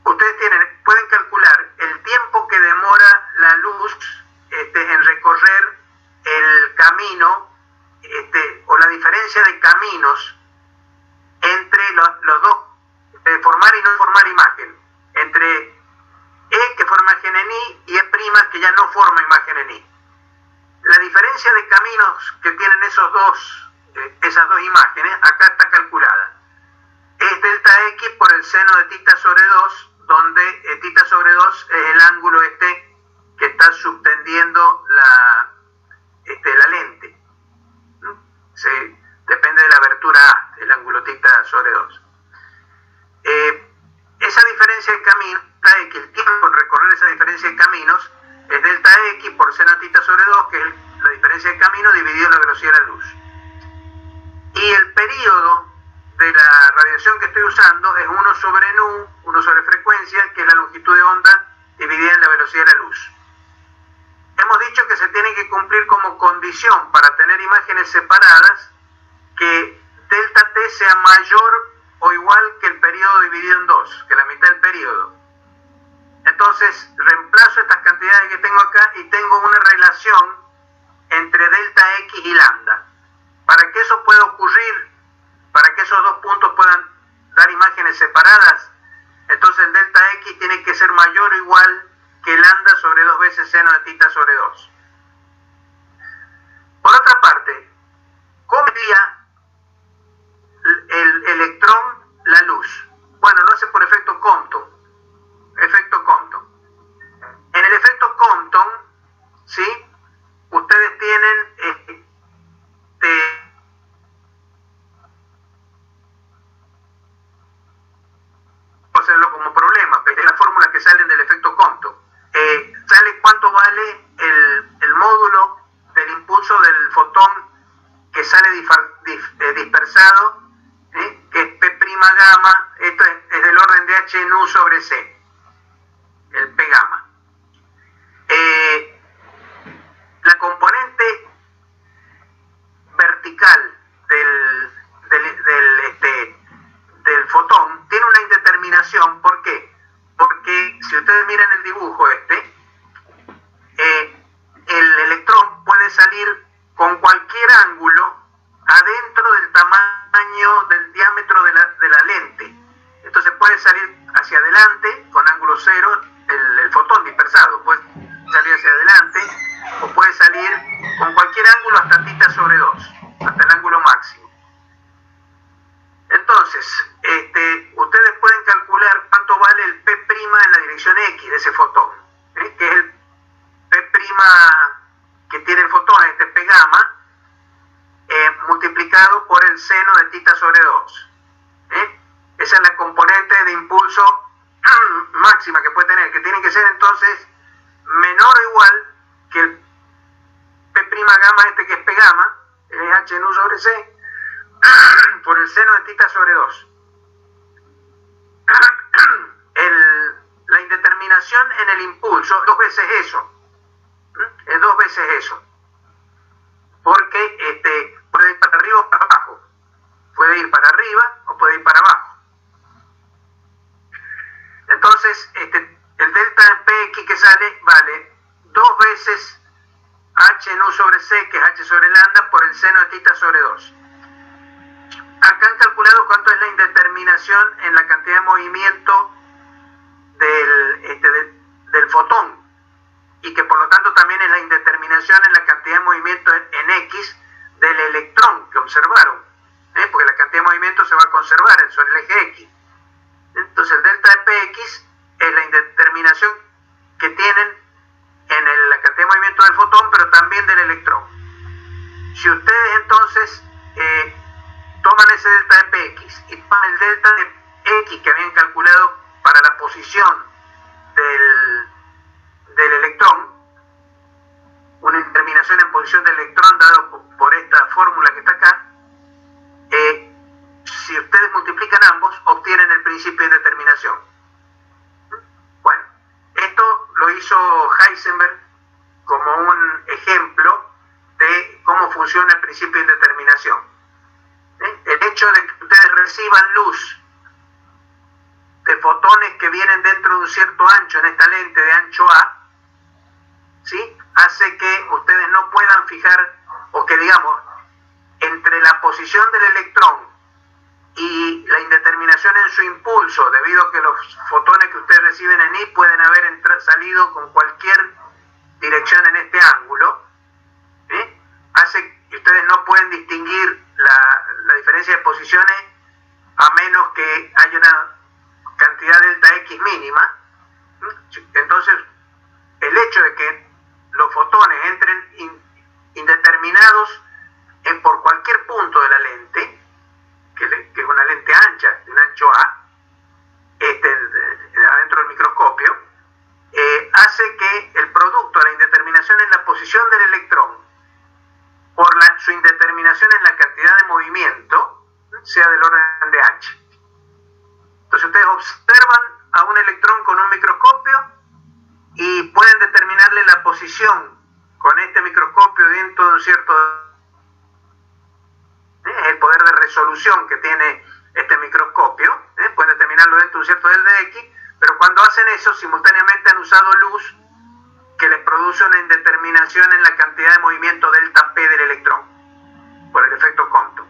A: Ustedes pueden calcular el tiempo que demora la luz en recorrer el camino, o la diferencia de caminos entre los dos, formar y no formar imagen, entre E que forma imagen en I y E' que ya no forma imagen en I. La diferencia de caminos que tienen esas dos imágenes, acá está calculada. Es delta X por el seno de θ sobre 2, donde θ sobre 2 es el ángulo que está subtendiendo la lente. Depende de la abertura A, el ángulo θ sobre 2. Esa diferencia de camino, que el tiempo en recorrer esa diferencia de caminos es delta X por seno θ sobre 2, que es la diferencia de camino dividido la velocidad de la luz. Y el periodo de la radiación que estoy usando es 1 sobre nu, 1 sobre frecuencia, que es la longitud de onda dividida en la velocidad de la luz. Hemos dicho que se tiene que cumplir como condición para tener imágenes separadas que delta T sea mayor o igual que el periodo dividido en 2, que la mitad del periodo. Entonces reemplazo estas cantidades que tengo acá y tengo una relación entre delta X y lambda. Para que eso pueda ocurrir, para que esos dos puntos puedan dar imágenes separadas, entonces el delta X tiene que ser mayor o igual que lambda sobre 2 veces seno de θ sobre 2. Por otra parte, ¿cómo medía el electrón la luz? Bueno, lo hace por efecto Compton. En el efecto Compton, ¿sí? Ustedes tienen hacerlo como problema, pero es la fórmula que salen del efecto Compton. Sale cuánto vale el módulo del impulso del fotón que sale dispersado, que es P' gamma. Esto es del orden de H nu sobre C, el P gamma. La componente vertical del fotón tiene una indeterminación. ¿Por qué? Porque si ustedes miran el dibujo el electrón puede salir con cualquier ángulo adentro del tamaño del diámetro de la lente. Entonces puede salir hacia adelante con ángulo cero, el fotón dispersado puede salir hacia adelante, o puede salir con cualquier ángulo hasta θ sobre 2, hasta el ángulo máximo. Entonces, ustedes pueden calcular cuánto vale el P' en la dirección X de ese fotón, que es el P' que tiene el fotón, P gamma, multiplicado por el seno de θ sobre 2. Esa es la componente de impulso máxima que puede tener, que tiene que ser entonces menor o igual que el P' gamma, que es P gamma, es H nu sobre C, por el seno de θ sobre 2. La indeterminación en el impulso es 2 veces eso. Es 2 veces veces eso, porque puede ir para arriba o para abajo, puede ir para arriba o puede ir para abajo. Entonces, el delta Px que sale vale 2 veces h en u sobre c, que es h sobre lambda, por el seno de tita sobre 2. Acá han calculado cuánto es la indeterminación en la cantidad de movimiento del fotón, y que por lo tanto también es la indeterminación en la cantidad de movimiento en x del electrón que observaron, porque la cantidad de movimiento se va a conservar sobre el eje x. Entonces el delta de Px es la indeterminación que tienen en la cantidad de movimiento del fotón, pero también del electrón. Si ustedes entonces toman ese delta de Px y toman el delta de x que habían calculado para la posición del electrón, una indeterminación en posición del electrón dado por esta fórmula que está acá, si ustedes multiplican ambos, obtienen el principio de indeterminación. Bueno, esto lo hizo Heisenberg como un ejemplo de cómo funciona el principio de indeterminación. El hecho de que ustedes reciban luz de fotones que vienen dentro de un cierto ancho en esta lente de ancho A, ¿sí?, hace que ustedes no puedan fijar, o que digamos, entre la posición del electrón y la indeterminación en su impulso, debido a que los fotones que ustedes reciben en I pueden haber salido con cualquier dirección en este ángulo, ¿sí?, hace que ustedes no pueden distinguir la diferencia de posiciones a menos que haya una cantidad delta X mínima. Entonces, el hecho de que los fotones entren indeterminados por cualquier punto de la lente, que es una lente ancha, de un ancho A, adentro del microscopio, hace que el producto de la indeterminación en la posición del electrón por su indeterminación en la cantidad de movimiento sea del orden de h. Entonces ustedes observan a un electrón con un microscopio y pueden determinarle la posición con este microscopio dentro de un cierto... es el poder de resolución que tiene este microscopio, pueden determinarlo dentro de un cierto delta de X, pero cuando hacen eso simultáneamente han usado luz que les produce una indeterminación en la cantidad de movimiento delta P del electrón por el efecto Compton.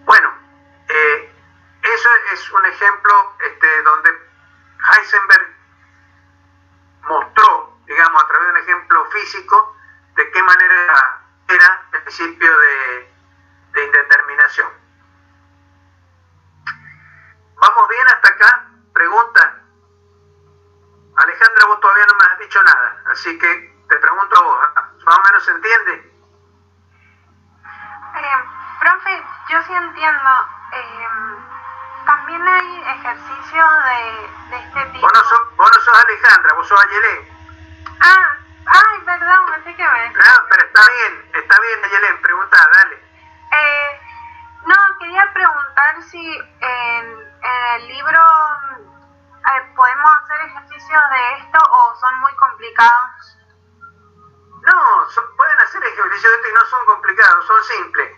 A: Bueno, eso es un ejemplo donde Heisenberg mostró, digamos, a través de un ejemplo físico, de qué manera era el principio de indeterminación. ¿Vamos bien hasta acá? Pregunta. Alejandra, vos todavía no me has dicho nada, así que te pregunto a vos, ¿más o menos se entiende?
D: Profe, yo sí entiendo. También hay ejercicios de este tipo.
A: Vos no sos Alejandra, vos sos Ayelén.
D: Ay, perdón, pensé que me...
A: No, pero está bien, Ayelén, pregunta, dale.
D: No, quería preguntar si en el libro podemos hacer ejercicios de esto o son muy complicados.
A: No, pueden hacer ejercicios de esto y no son complicados, son simples.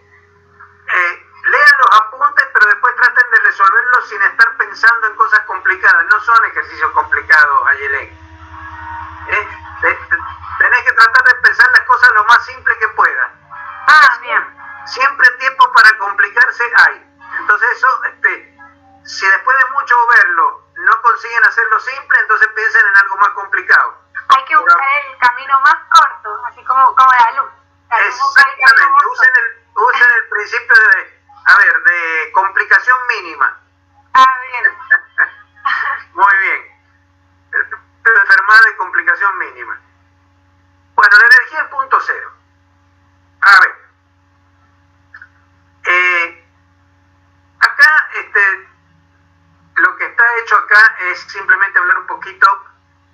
A: Lean los apuntes, pero después traten de resolverlos sin estar pensando en cosas complicadas. No son ejercicios complicados, Ayelén. Tenés que tratar de pensar las cosas lo más simple que puedas.
D: Bien.
A: Siempre tiempo para complicarse hay. Entonces eso, si después de mucho verlo no consiguen hacerlo simple, entonces piensen en algo más complicado.
D: Hay que buscar el camino más corto, así como la luz.
A: Exactamente, usen el principio de complicación mínima.
D: Bien.
A: Muy bien. El principio de Fermat de complicación mínima. Bueno, la energía es punto cero. A ver. Acá, lo que está hecho acá es simplemente hablar un poquito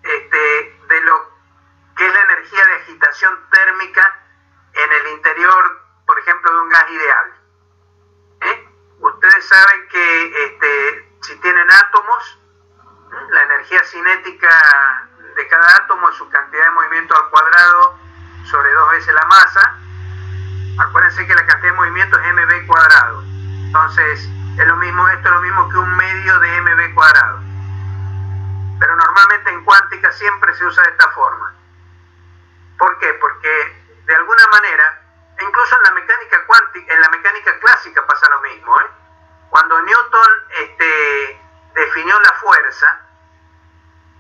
A: de lo que es la energía de agitación térmica en el interior, por ejemplo, de un gas ideal. Ustedes saben que si tienen átomos, la energía cinética de cada átomo es su cantidad de movimiento movimiento al cuadrado sobre 2 veces la masa. Acuérdense que la cantidad de movimiento es mv cuadrado. Entonces, esto es lo mismo que un medio de mv cuadrado. Pero normalmente en cuántica siempre se usa de esta forma. ¿Por qué? Porque de alguna manera, incluso en la mecánica cuántica, en la mecánica clásica pasa lo mismo, ¿eh? Cuando Newton definió la fuerza,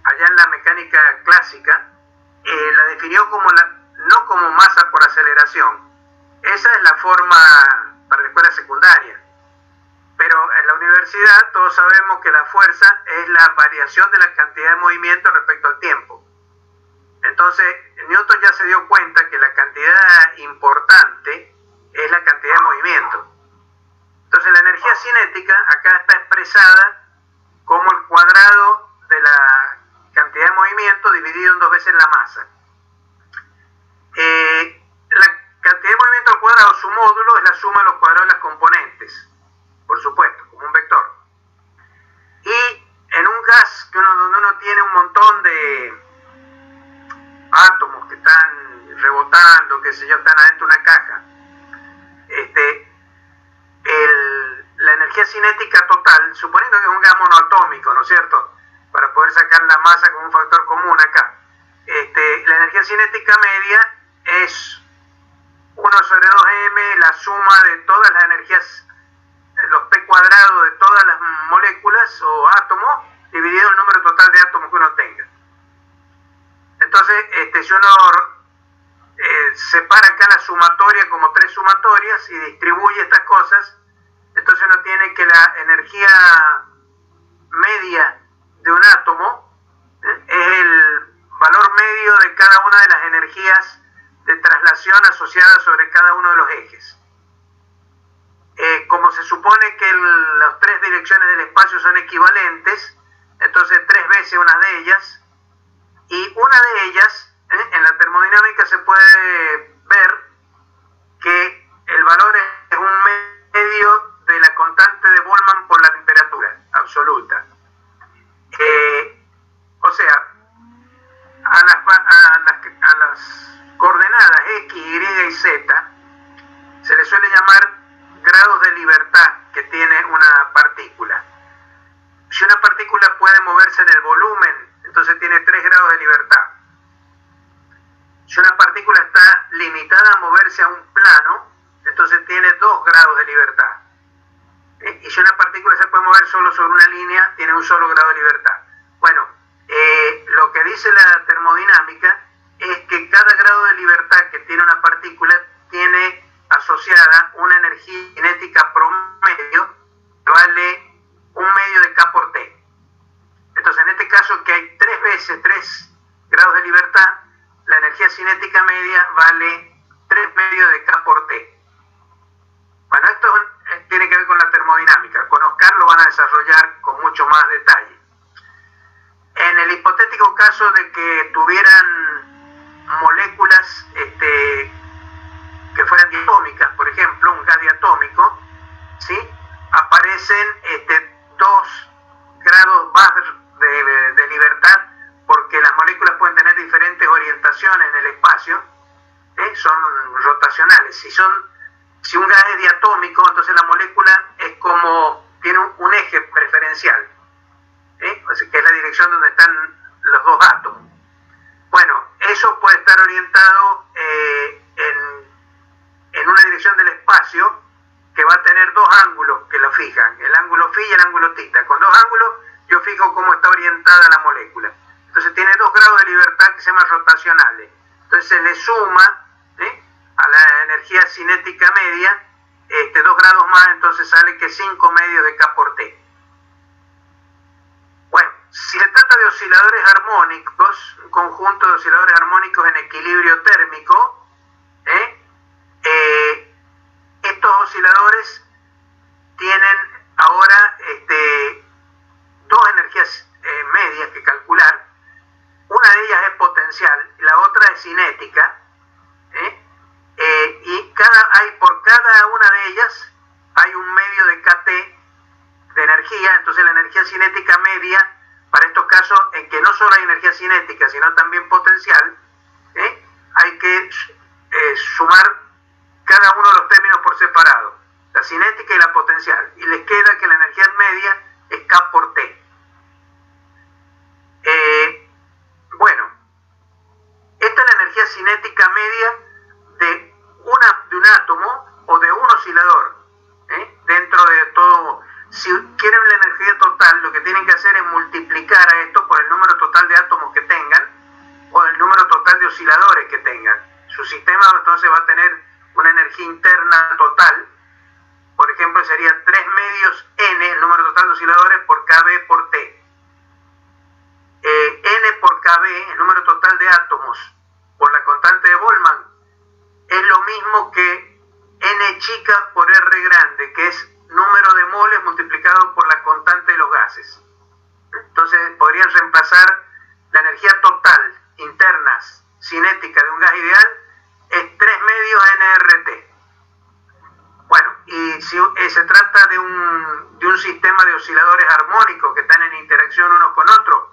A: allá en la mecánica clásica, la definió como no como masa por aceleración. Esa es la forma para la escuela secundaria. Pero en la universidad todos sabemos que la fuerza es la variación de la cantidad de movimiento respecto al tiempo. Entonces, Newton ya se dio cuenta que la cantidad importante es la cantidad de movimiento. Entonces, la energía cinética acá está expresada como el cuadrado de la cantidad de movimiento dividido en 2 veces la masa. La cantidad de movimiento al cuadrado, su módulo, es la suma de los cuadrados de las componentes, por supuesto, como un vector. Y en un gas donde uno tiene un montón de átomos que están rebotando, qué sé yo, están adentro de una caja, la energía cinética total, suponiendo que es un gas monoatómico, ¿no es cierto?, para poder sacar la masa como un factor común acá, la energía cinética media es 1 sobre 2m, la suma de todas las energías, los p cuadrados de todas las moléculas o átomos, dividido el número total de átomos que uno tenga. Entonces, si uno separa acá la sumatoria como 3 sumatorias y distribuye estas cosas, entonces uno tiene que la energía media de un átomo es el valor medio de cada una de las energías de traslación asociadas sobre cada uno de los ejes. Como se supone que las 3 direcciones del espacio son equivalentes, entonces 3 veces una de ellas, y una de ellas, en la termodinámica se puede ver que el valor es un medio de la constante de Boltzmann por la temperatura absoluta. O sea, a las coordenadas X, Y y Z se le suele llamar grados de libertad que tiene una partícula. Si una partícula puede moverse en el volumen, entonces tiene 3 grados de libertad. Si una partícula está limitada a moverse a un plano, entonces tiene 2 grados de libertad. Y si una partícula se puede mover solo sobre una línea, tiene un solo grado de libertad. Bueno, lo que dice la termodinámica es que cada grado de libertad que tiene una partícula tiene asociada una energía cinética promedio que vale un medio de K por T. Entonces, en este caso, que hay 3 veces 3 grados de libertad, la energía cinética media vale 3 medios de K por T. Bueno, esto tiene que ver con la termodinámica. Con Oscar lo van a desarrollar con mucho más detalle. En el hipotético caso de que tuvieran moléculas que fueran diatómicas, por ejemplo, un gas diatómico, ¿sí?, aparecen 2 grados más de libertad, porque las moléculas pueden tener diferentes orientaciones en el espacio, son rotacionales. Si un gas es diatómico, entonces la molécula tiene un eje preferencial, que es la dirección donde están los 2 átomos. Bueno, eso puede estar orientado en una dirección del espacio que va a tener 2 ángulos que lo fijan, el ángulo phi y el ángulo θ. Con 2 ángulos yo fijo cómo está orientada la molécula. Entonces tiene 2 grados de libertad que se llaman rotacionales. Entonces se le suma a la energía cinética media 2 grados más, entonces sale que 5 medios de K por T. Bueno, si se trata de osciladores armónicos, un conjunto de osciladores armónicos en equilibrio térmico, estos osciladores tienen ahora 2 energías medias que calcular. Una de ellas es potencial y la otra es cinética, y por cada una de ellas hay un medio de kT de energía. Entonces la energía cinética media, para estos casos en que no solo hay energía cinética sino también potencial, hay que sumar cada uno de los términos por separado, la cinética y la potencial, y les queda que la energía media es K por T. Bueno, esta es la energía cinética media de un átomo o de un oscilador, dentro de todo. Si quieren la energía total, lo que tienen que hacer es multiplicar a esto por el número total de átomos que tengan o el número total de osciladores que tengan. Su sistema entonces va a tener una energía interna total, por ejemplo sería 3 medios n, el número total de osciladores, por kb por t. N por kb, el número total de átomos, por la constante de Boltzmann, es lo mismo que n chica por r grande, que es número de moles multiplicado por la constante de los gases. Entonces podrían reemplazar la energía total interna cinética de un gas ideal es 3 medios nRT. Bueno, y si se trata de un sistema de osciladores armónicos que están en interacción unos con otros,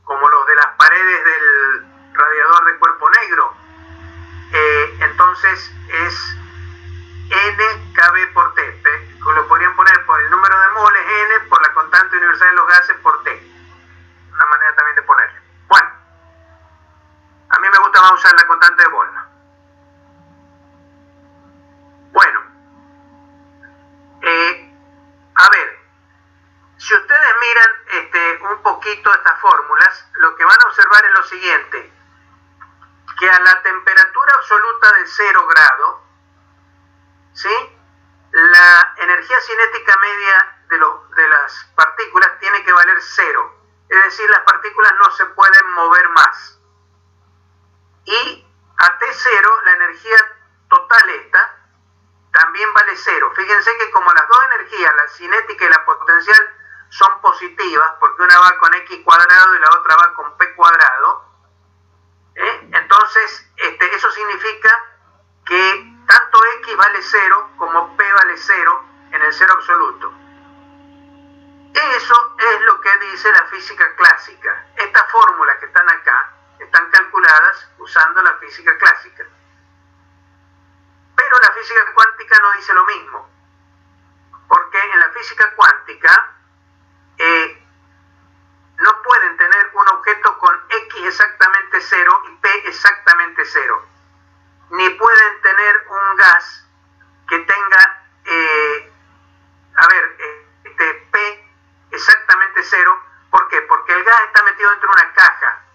A: como los de las paredes del radiador de cuerpo negro, entonces es n kb por t. Lo podrían poner por el número de moles n por la constante universal de los gases por t. Una manera también de ponerlo. Bueno, a mí me gusta más usar la constante de Boltzmann. Bueno, a ver, si ustedes miran un poquito estas fórmulas, lo que van a observar es lo siguiente, que a la temperatura absoluta de 0 grado, ¿sí?, la energía cinética media de las partículas tiene que valer 0. Es decir, las partículas no se pueden mover más. Y a T0 la energía total esta también vale 0. Fíjense que como las dos energías, la cinética y la potencial, son positivas, porque una va con x cuadrado y la otra va con p cuadrado, entonces eso significa que tanto x vale 0 como p vale 0 en el cero absoluto. Eso es lo que dice la física clásica. Estas fórmulas que están acá están calculadas usando la física clásica. Pero la física cuántica no dice lo mismo, porque en la física cuántica no pueden tener un objeto con x exactamente 0 y p exactamente 0. Ni pueden tener un gas que tenga, P exactamente 0. ¿Por qué? Porque el gas está metido dentro de una caja.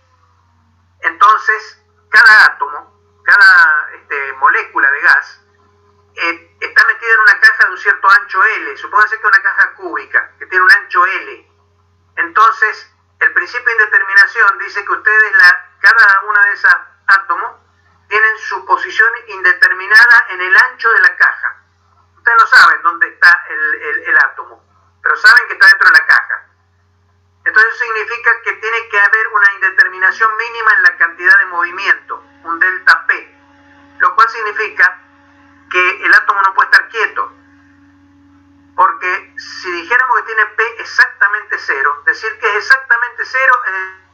A: Entonces, cada átomo, cada molécula de gas, está metida en una caja de un cierto ancho L. Supónganse que es una caja cúbica, que tiene un ancho L. Entonces, el principio de indeterminación dice que ustedes, cada una de esas átomos, tienen su posición indeterminada en el ancho de la caja. Ustedes no saben dónde está el átomo, pero saben que está dentro de la caja. Entonces eso significa que tiene que haber una indeterminación mínima en la cantidad de movimiento, un delta P, lo cual significa que el átomo no puede estar quieto, porque si dijéramos que tiene P exactamente 0, decir que es exactamente 0 es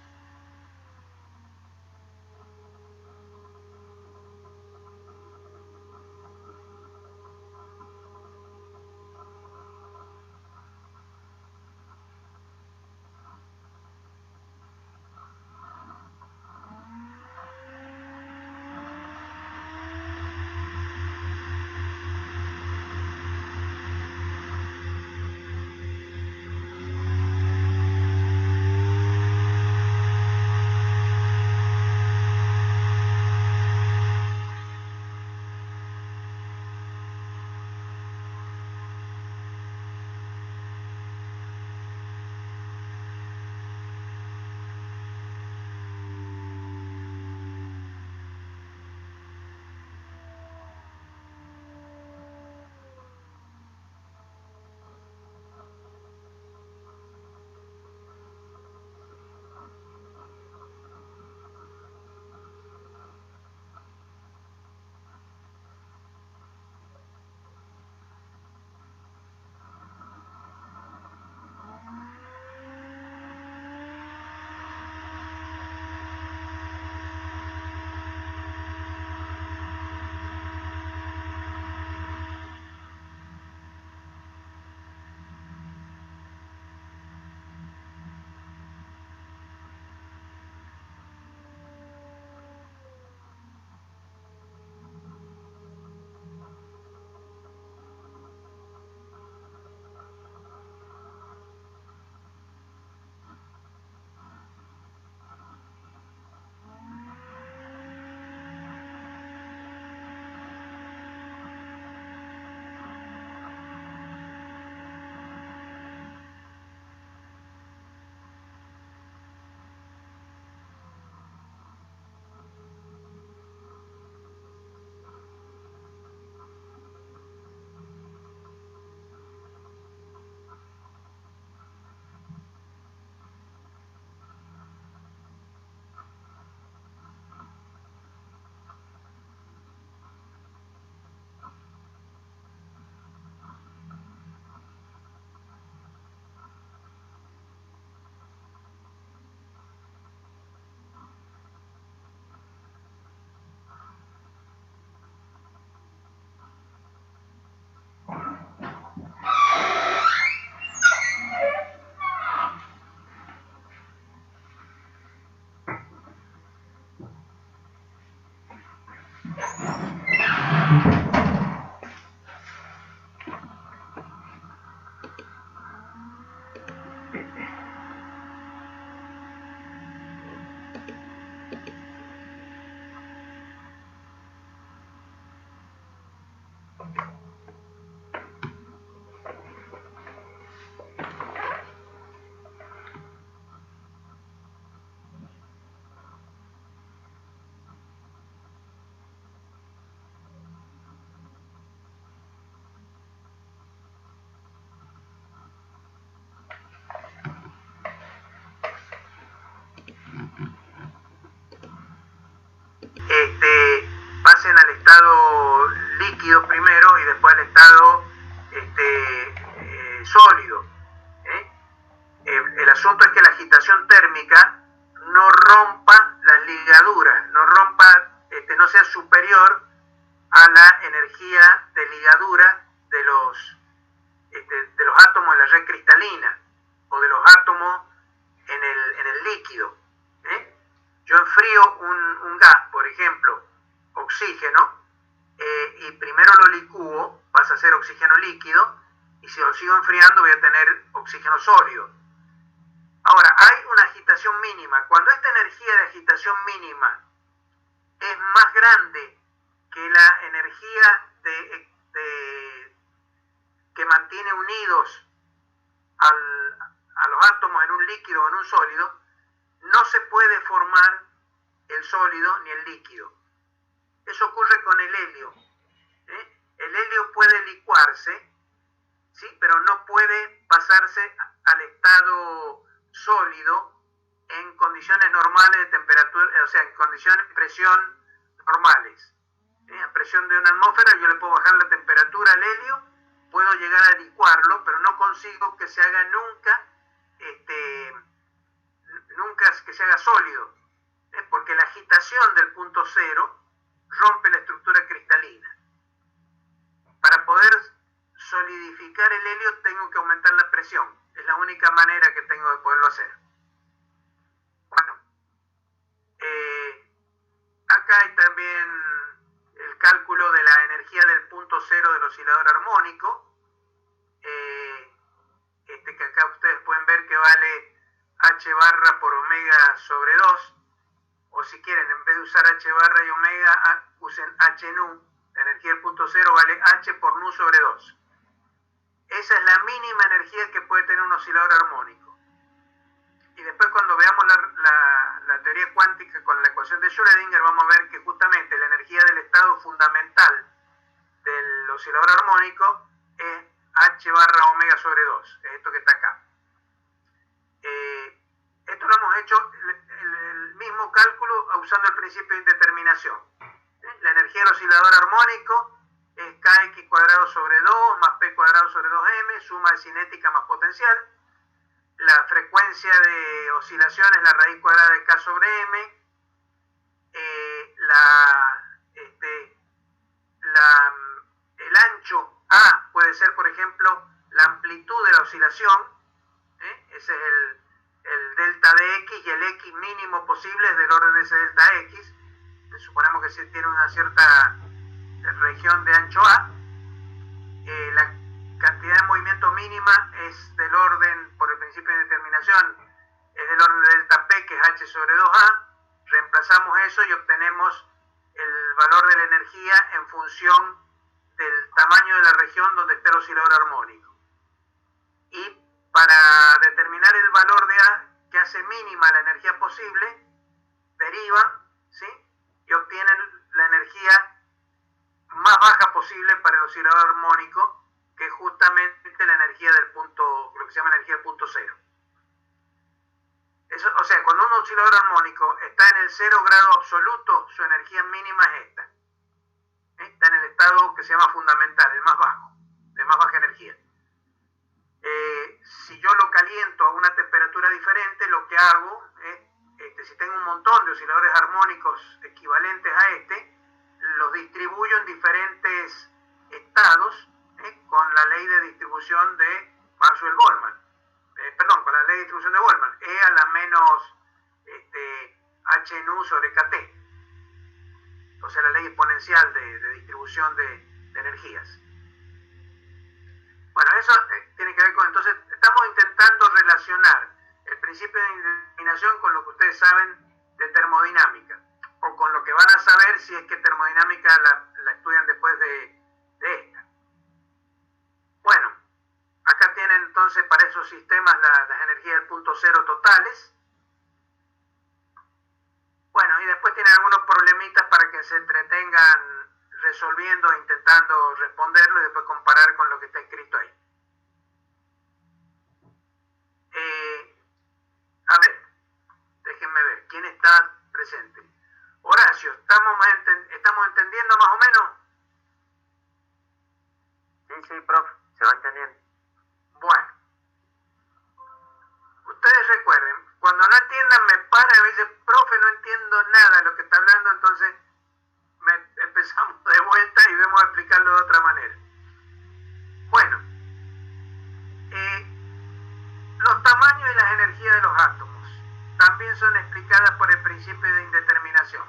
A: pasen al estado líquido primero y después al estado sólido. El asunto es que la agitación térmica no rompa las ligaduras, no sea superior a la energía de ligadura de los átomos en la red cristalina o de los átomos en el líquido. Yo enfrío un gas, por ejemplo, oxígeno, y primero lo licúo, pasa a ser oxígeno líquido, y si lo sigo enfriando voy a tener oxígeno sólido. Ahora, hay una agitación mínima. Cuando esta energía de agitación mínima es más grande que la energía que mantiene unidos a los átomos en un líquido o en un sólido, no se puede formar el sólido ni el líquido. Eso ocurre con el helio. El helio puede licuarse, ¿sí? Pero no puede pasarse al estado sólido en condiciones normales de temperatura, o sea, en condiciones de presión normales. A presión de una atmósfera yo le puedo bajar la temperatura al helio, puedo llegar a licuarlo, pero no consigo que se haga nunca que se haga sólido, porque la agitación del punto cero rompe la estructura cristalina. Para poder solidificar el helio tengo que aumentar la presión, es la única manera que tengo de poderlo hacer. Bueno, acá hay también el cálculo de la energía del punto cero del oscilador armónico, que acá ustedes pueden ver que vale H barra por omega sobre 2, o si quieren, en vez de usar H barra y omega, usen H nu, la energía del punto cero vale H por nu sobre 2. Esa es la mínima energía que puede tener un oscilador armónico. Y después cuando veamos la teoría cuántica con la ecuación de Schrödinger, vamos a ver que justamente la energía del estado fundamental del oscilador armónico es H barra omega sobre 2, es esto que está acá. Esto lo hemos hecho el mismo cálculo usando el principio de indeterminación. La energía del oscilador armónico es kx cuadrado sobre 2 más p cuadrado sobre 2m, suma de cinética más potencial. La frecuencia de oscilación es la raíz cuadrada de k sobre m. El ancho A puede ser, por ejemplo, la amplitud de la oscilación. Ese es el delta de x, y el x mínimo posible es del orden de ese delta x. Suponemos que si tiene una cierta región de ancho A. La cantidad de movimiento mínima es del orden, por el principio de determinación, es del orden de delta P, que es h sobre 2A. Reemplazamos eso y obtenemos el valor de la energía en función del tamaño de la región donde esté el oscilador armónico. Y para determinar el valor de A que hace mínima la energía posible, derivan, ¿sí? Y obtienen la energía más baja posible para el oscilador armónico, que es justamente la energía del punto, lo que se llama energía del punto cero. Eso, o sea, cuando un oscilador armónico está en el 0 grado absoluto, su energía mínima es esta. Está en el estado que se llama fundamental, el más bajo, de más baja energía. Si yo lo caliento a una temperatura diferente, lo que hago es, si tengo un montón de osciladores armónicos equivalentes a los distribuyo en diferentes estados, con la ley de distribución de Maxwell-Boltzmann. Con la ley de distribución de Boltzmann, E a la menos H nu sobre KT. O sea, la ley exponencial de distribución de energías. Bueno, eso tiene que ver con, entonces, estamos intentando relacionar el principio de indeterminación con lo que ustedes saben de termodinámica, o con lo que van a saber si es que termodinámica la estudian después de esta. entonces para esos sistemas las energías del punto cero totales. Bueno, y después tienen algunos problemitas para que se entretengan resolviendo e intentando responderlo y después comparar con lo que está escrito ahí. A ver, déjenme ver, ¿quién está presente? Horacio, ¿estamos entendiendo más o menos?
C: Sí, profe, se va entendiendo.
A: Bueno, ustedes recuerden, cuando no entiendan me paran y me dicen, profe, no entiendo nada de lo que está hablando, entonces empezamos de vuelta y vamos a explicarlo de otra manera. Bueno, los tamaños y las energías de los átomos también son explicadas por el principio de indeterminación.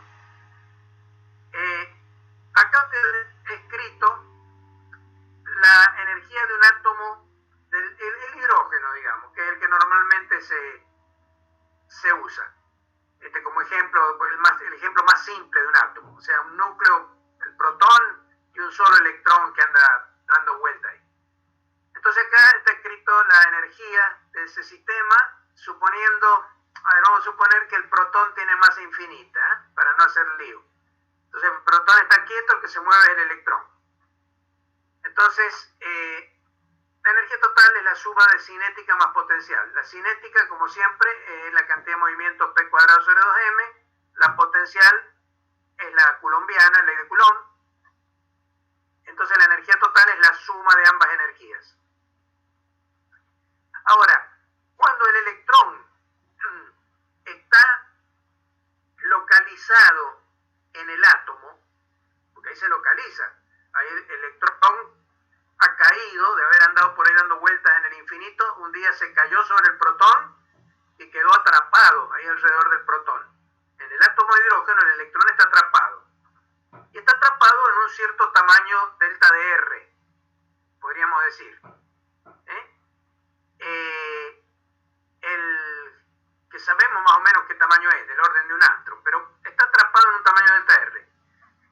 A: Acá he escrito la energía de un átomo, el hidrógeno, digamos, que es el que normalmente se usa. Como ejemplo, el ejemplo más simple de un átomo, o sea, un núcleo, el protón y un solo electrón que anda dando vuelta ahí. Entonces acá está escrito la energía de ese sistema, suponiendo, vamos a suponer que el protón tiene masa infinita, para no hacer lío. Entonces el protón está quieto, el que se mueve es el electrón. Entonces, la energía total es la suma de cinética más potencial. La cinética, como siempre, es la cantidad de movimiento P cuadrado sobre 2m. La potencial es la coulombiana, ley de Coulomb. Entonces la energía total es la suma de ambas energías. Ahora, cuando el electrón está localizado en el átomo, porque ahí se localiza, ahí el electrón ha caído, de haber andado por ahí dando vueltas en el infinito, un día se cayó sobre el protón y quedó atrapado ahí alrededor del protón. En el átomo de hidrógeno el electrón está atrapado. Y está atrapado en un cierto tamaño delta de R, podríamos decir. Que sabemos más o menos qué tamaño es, del orden de un astro, pero está atrapado en un tamaño delta R.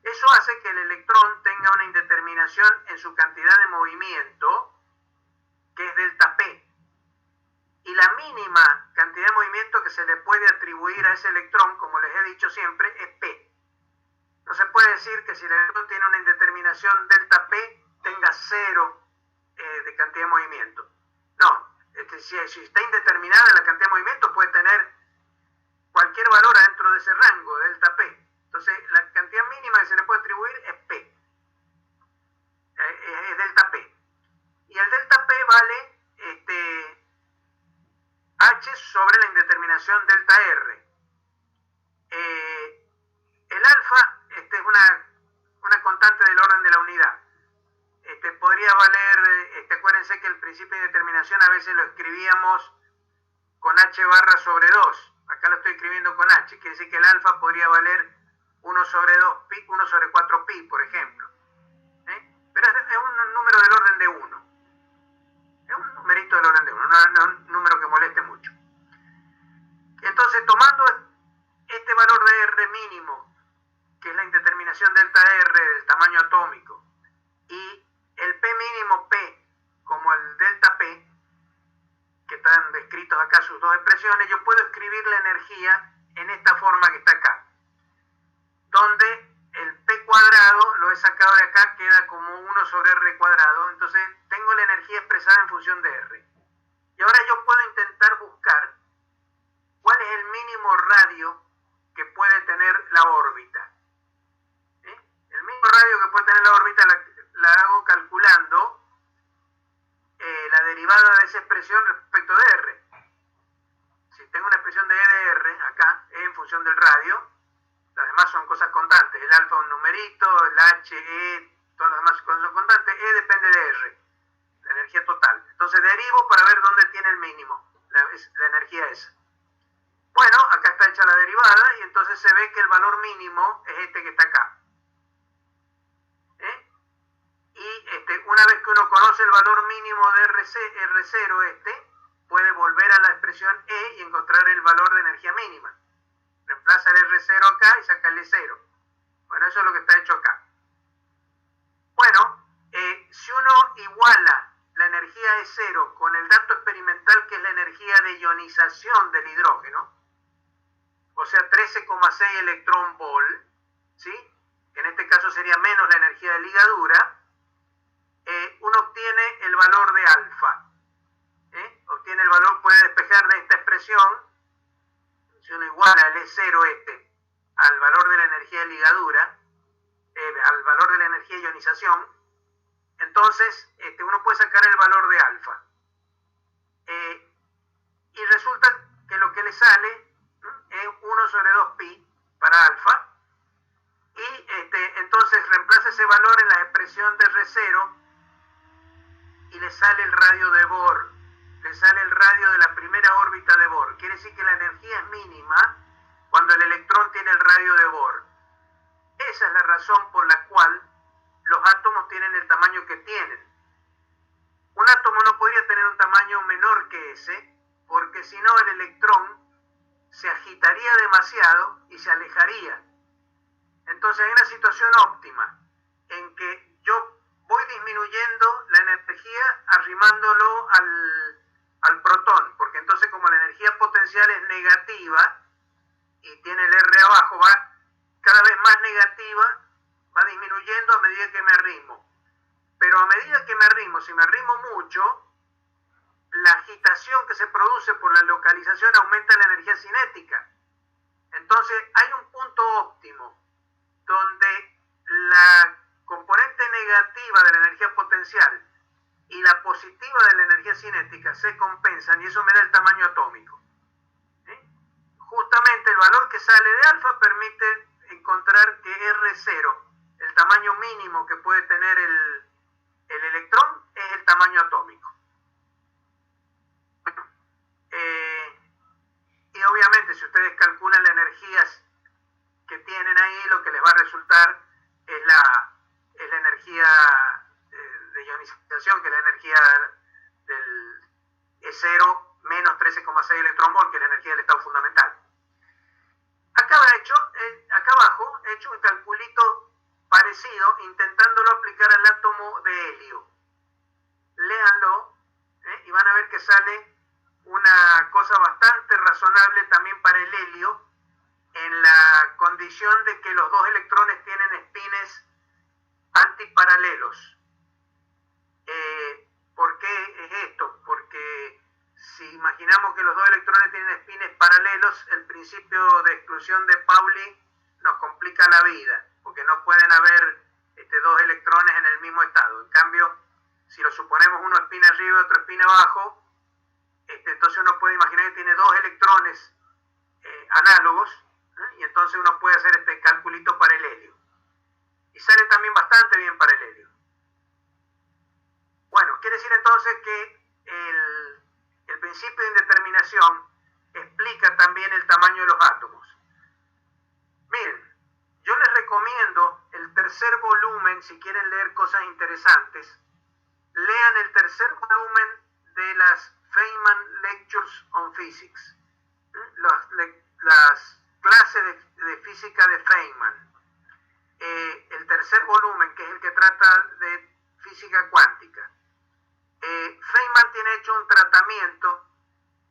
A: Eso hace que el electrón tenga una indeterminación en su cantidad de movimiento, que es delta P. Y la mínima cantidad de movimiento que se le puede atribuir a ese electrón, como les he dicho siempre, es P. No se puede decir que si el electrón tiene una indeterminación delta P, tenga cero de cantidad de movimiento. No, si está indeterminada la cantidad de movimiento, puede tener cualquier valor adentro de ese rango, delta P. Entonces, la cantidad mínima que se le puede atribuir es P. Es delta P. Y el delta P vale H sobre la indeterminación delta R. El alfa es una constante del orden de la unidad. Podría valer, acuérdense que el principio de indeterminación a veces lo escribíamos con H barra sobre 2. Acá lo estoy escribiendo con H. Quiere decir que el alfa podría valer 1 sobre 2 pi, 1 sobre 4 pi, por ejemplo. Pero es un número del orden de 1. Es un numerito del orden de 1, no un número que moleste mucho. Entonces, tomando este valor de R mínimo, que es la indeterminación delta R del tamaño atómico, y el P mínimo P como el delta P, que están descritos acá sus dos expresiones, yo puedo escribir la energía en esta forma que está acá, donde el P cuadrado lo he sacado de acá, queda como 1 sobre R cuadrado, entonces tengo la energía expresada en función de R. Y ahora yo puedo intentar buscar cuál es el mínimo radio que puede tener la órbita. El mínimo radio que puede tener la órbita la hago calculando la derivada de esa expresión respecto de R. Si tengo una expresión de E de R acá, E en función del radio, las demás son cosas constantes, el alfa es un numerito, el H, E, todas las demás cosas son constantes, E depende de R, la energía total. Entonces derivo para ver dónde tiene el mínimo, la energía esa. Bueno, acá está hecha la derivada y entonces se ve que el valor mínimo es este que está acá. Y una vez que uno conoce el valor mínimo de R0 puede volver a la expresión E y encontrar el valor de energía mínima. Reemplaza el R0 acá y saca el E0. Bueno, eso es lo que está hecho acá. Bueno, si uno iguala la energía E0 con el dato experimental que es la energía de ionización del hidrógeno, o sea 13,6 electrón volt, ¿sí? Que en este caso sería menos la energía de ligadura, uno obtiene el valor de alfa. Obtiene el valor, puede despejar de esta expresión, si uno iguala el E0 al valor de la energía de ligadura, al valor de la energía de ionización, entonces uno puede sacar el valor de alfa. Y resulta que lo que le sale es 1 sobre 2pi para alfa, y entonces reemplaza ese valor en la expresión de R0 y le sale el radio de Bohr, le sale el radio de la primera órbita de Bohr. Quiere decir que la energía es mínima cuando el electrón tiene el radio de Bohr. Esa es la razón por la cual los átomos tienen el tamaño que tienen. Un átomo no podría tener un tamaño menor que ese, porque si no el electrón se agitaría demasiado y se alejaría. Entonces hay una situación óptima en que yo voy disminuyendo la energía arrimándolo al protón, porque entonces como la energía potencial es negativa y tiene el R abajo, va cada vez más negativa, va disminuyendo a medida que me arrimo. Pero a medida que me arrimo, si me arrimo mucho, la agitación que se produce por la localización aumenta la energía cinética. Entonces hay un punto óptimo donde la componente negativa de la energía potencial y la positiva de la energía cinética se compensan y eso me da el tamaño atómico. Justamente el valor que sale de alfa permite encontrar que R0, el tamaño mínimo que puede tener el electrón, es el tamaño atómico. Y obviamente si ustedes calculan las energías que tienen ahí, lo que les va a resultar es la energía de ionización, que es la energía del E0 menos 13,6 electrón volt, que es la energía del estado fundamental. Acá abajo he hecho un calculito parecido, intentándolo aplicar al átomo de helio. Léanlo y van a ver que sale una cosa bastante razonable también para el helio, en la condición de que los dos electrones tienen espines antiparalelos. ¿Por qué es esto? Porque si imaginamos que los dos electrones tienen espines paralelos, el principio de exclusión de Pauli nos complica la vida, porque no pueden haber dos electrones en el mismo estado. En cambio, si lo suponemos uno espina arriba y otro espina abajo, entonces uno puede imaginar que tiene dos electrones análogos, y entonces uno puede hacer este calculito para el helio. Y sale también bastante bien para el helio. Bueno, quiere decir entonces que el principio de indeterminación explica también el tamaño de los átomos. Miren, yo les recomiendo el tercer volumen, si quieren leer cosas interesantes, lean el tercer volumen de las Feynman Lectures on Physics, las clases de física de Feynman. El tercer volumen, que es el que trata de física cuántica. Feynman tiene hecho un tratamiento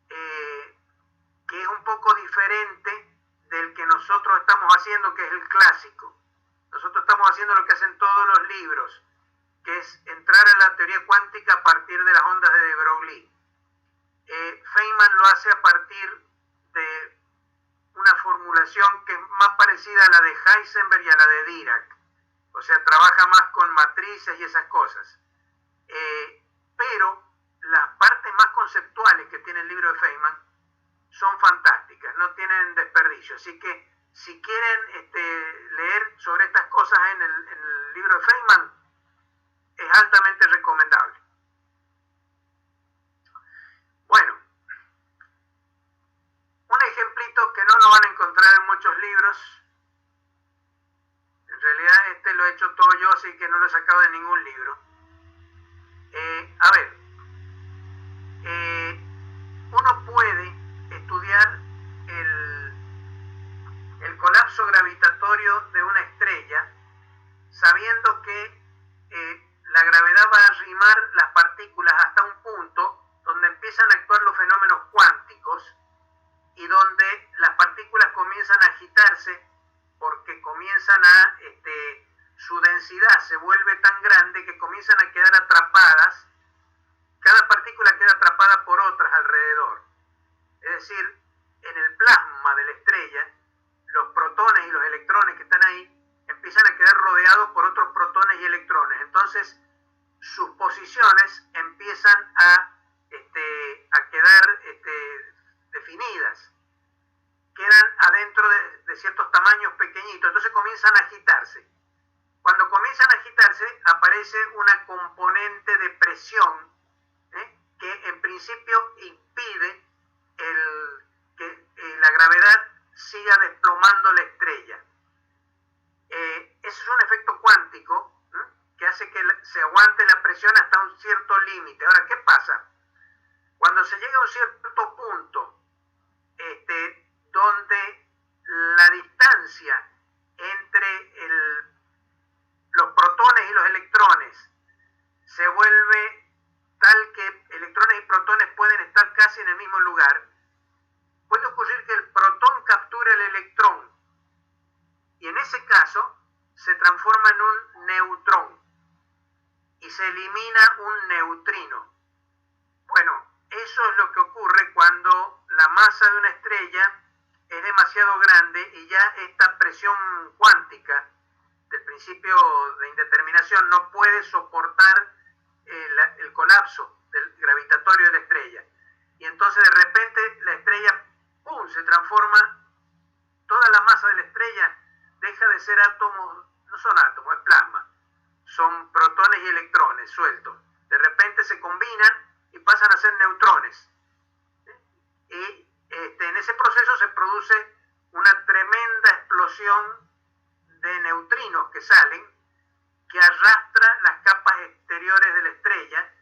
A: que es un poco diferente del que nosotros estamos haciendo, que es el clásico. Nosotros estamos haciendo lo que hacen todos los libros, que es entrar a la teoría cuántica a partir de las ondas de de Broglie. Feynman lo hace a partir de una formulación que es más parecida a la de Heisenberg y a la de Dirac. O sea, trabaja más con matrices y esas cosas. Pero las partes más conceptuales que tiene el libro de Feynman son fantásticas, no tienen desperdicio. Así que si quieren leer sobre estas cosas en el libro de Feynman, es altamente recomendable. Bueno, un ejemplito que no lo van a encontrar en muchos libros. En realidad lo he hecho todo yo, así que no lo he sacado de ningún libro. A ver, uno puede estudiar el colapso gravitatorio de una estrella sabiendo que la gravedad va a arrimar las partículas hasta un punto comienzan a, su densidad se vuelve tan grande que comienzan a quedar atrapadas, cada partícula queda atrapada por otras alrededor. Es decir, en el plasma de la estrella, los protones y los electrones que están ahí empiezan a quedar rodeados por otros protones y electrones. Entonces, sus posiciones empiezan a quedar definidas, quedan adentro de ciertos tamaños pequeñitos, entonces comienzan a agitarse. Cuando comienzan a agitarse aparece una componente de presión que en principio impide que la gravedad siga desplomando la estrella. Ese es un efecto cuántico que hace que se aguante la presión hasta un cierto límite. Ahora, ¿qué pasa? Cuando se llega a un cierto punto donde la distancia entre los protones y los electrones se vuelve tal que electrones y protones pueden estar casi en el mismo lugar, puede ocurrir que el protón capture el electrón y en ese caso se transforma en un neutrón y se elimina un neutrino. Bueno, eso es lo que ocurre cuando la masa de una estrella es demasiado grande y ya esta presión cuántica del principio de indeterminación no puede soportar el colapso del gravitatorio de la estrella. Y entonces de repente la estrella, ¡pum!, se transforma, toda la masa de la estrella deja de ser átomos, no son átomos, es plasma, son protones y electrones sueltos. De repente se combinan y pasan a ser neutrones. Y en ese proceso se produce una tremenda explosión de neutrinos que salen, que arrastra las capas exteriores de la estrella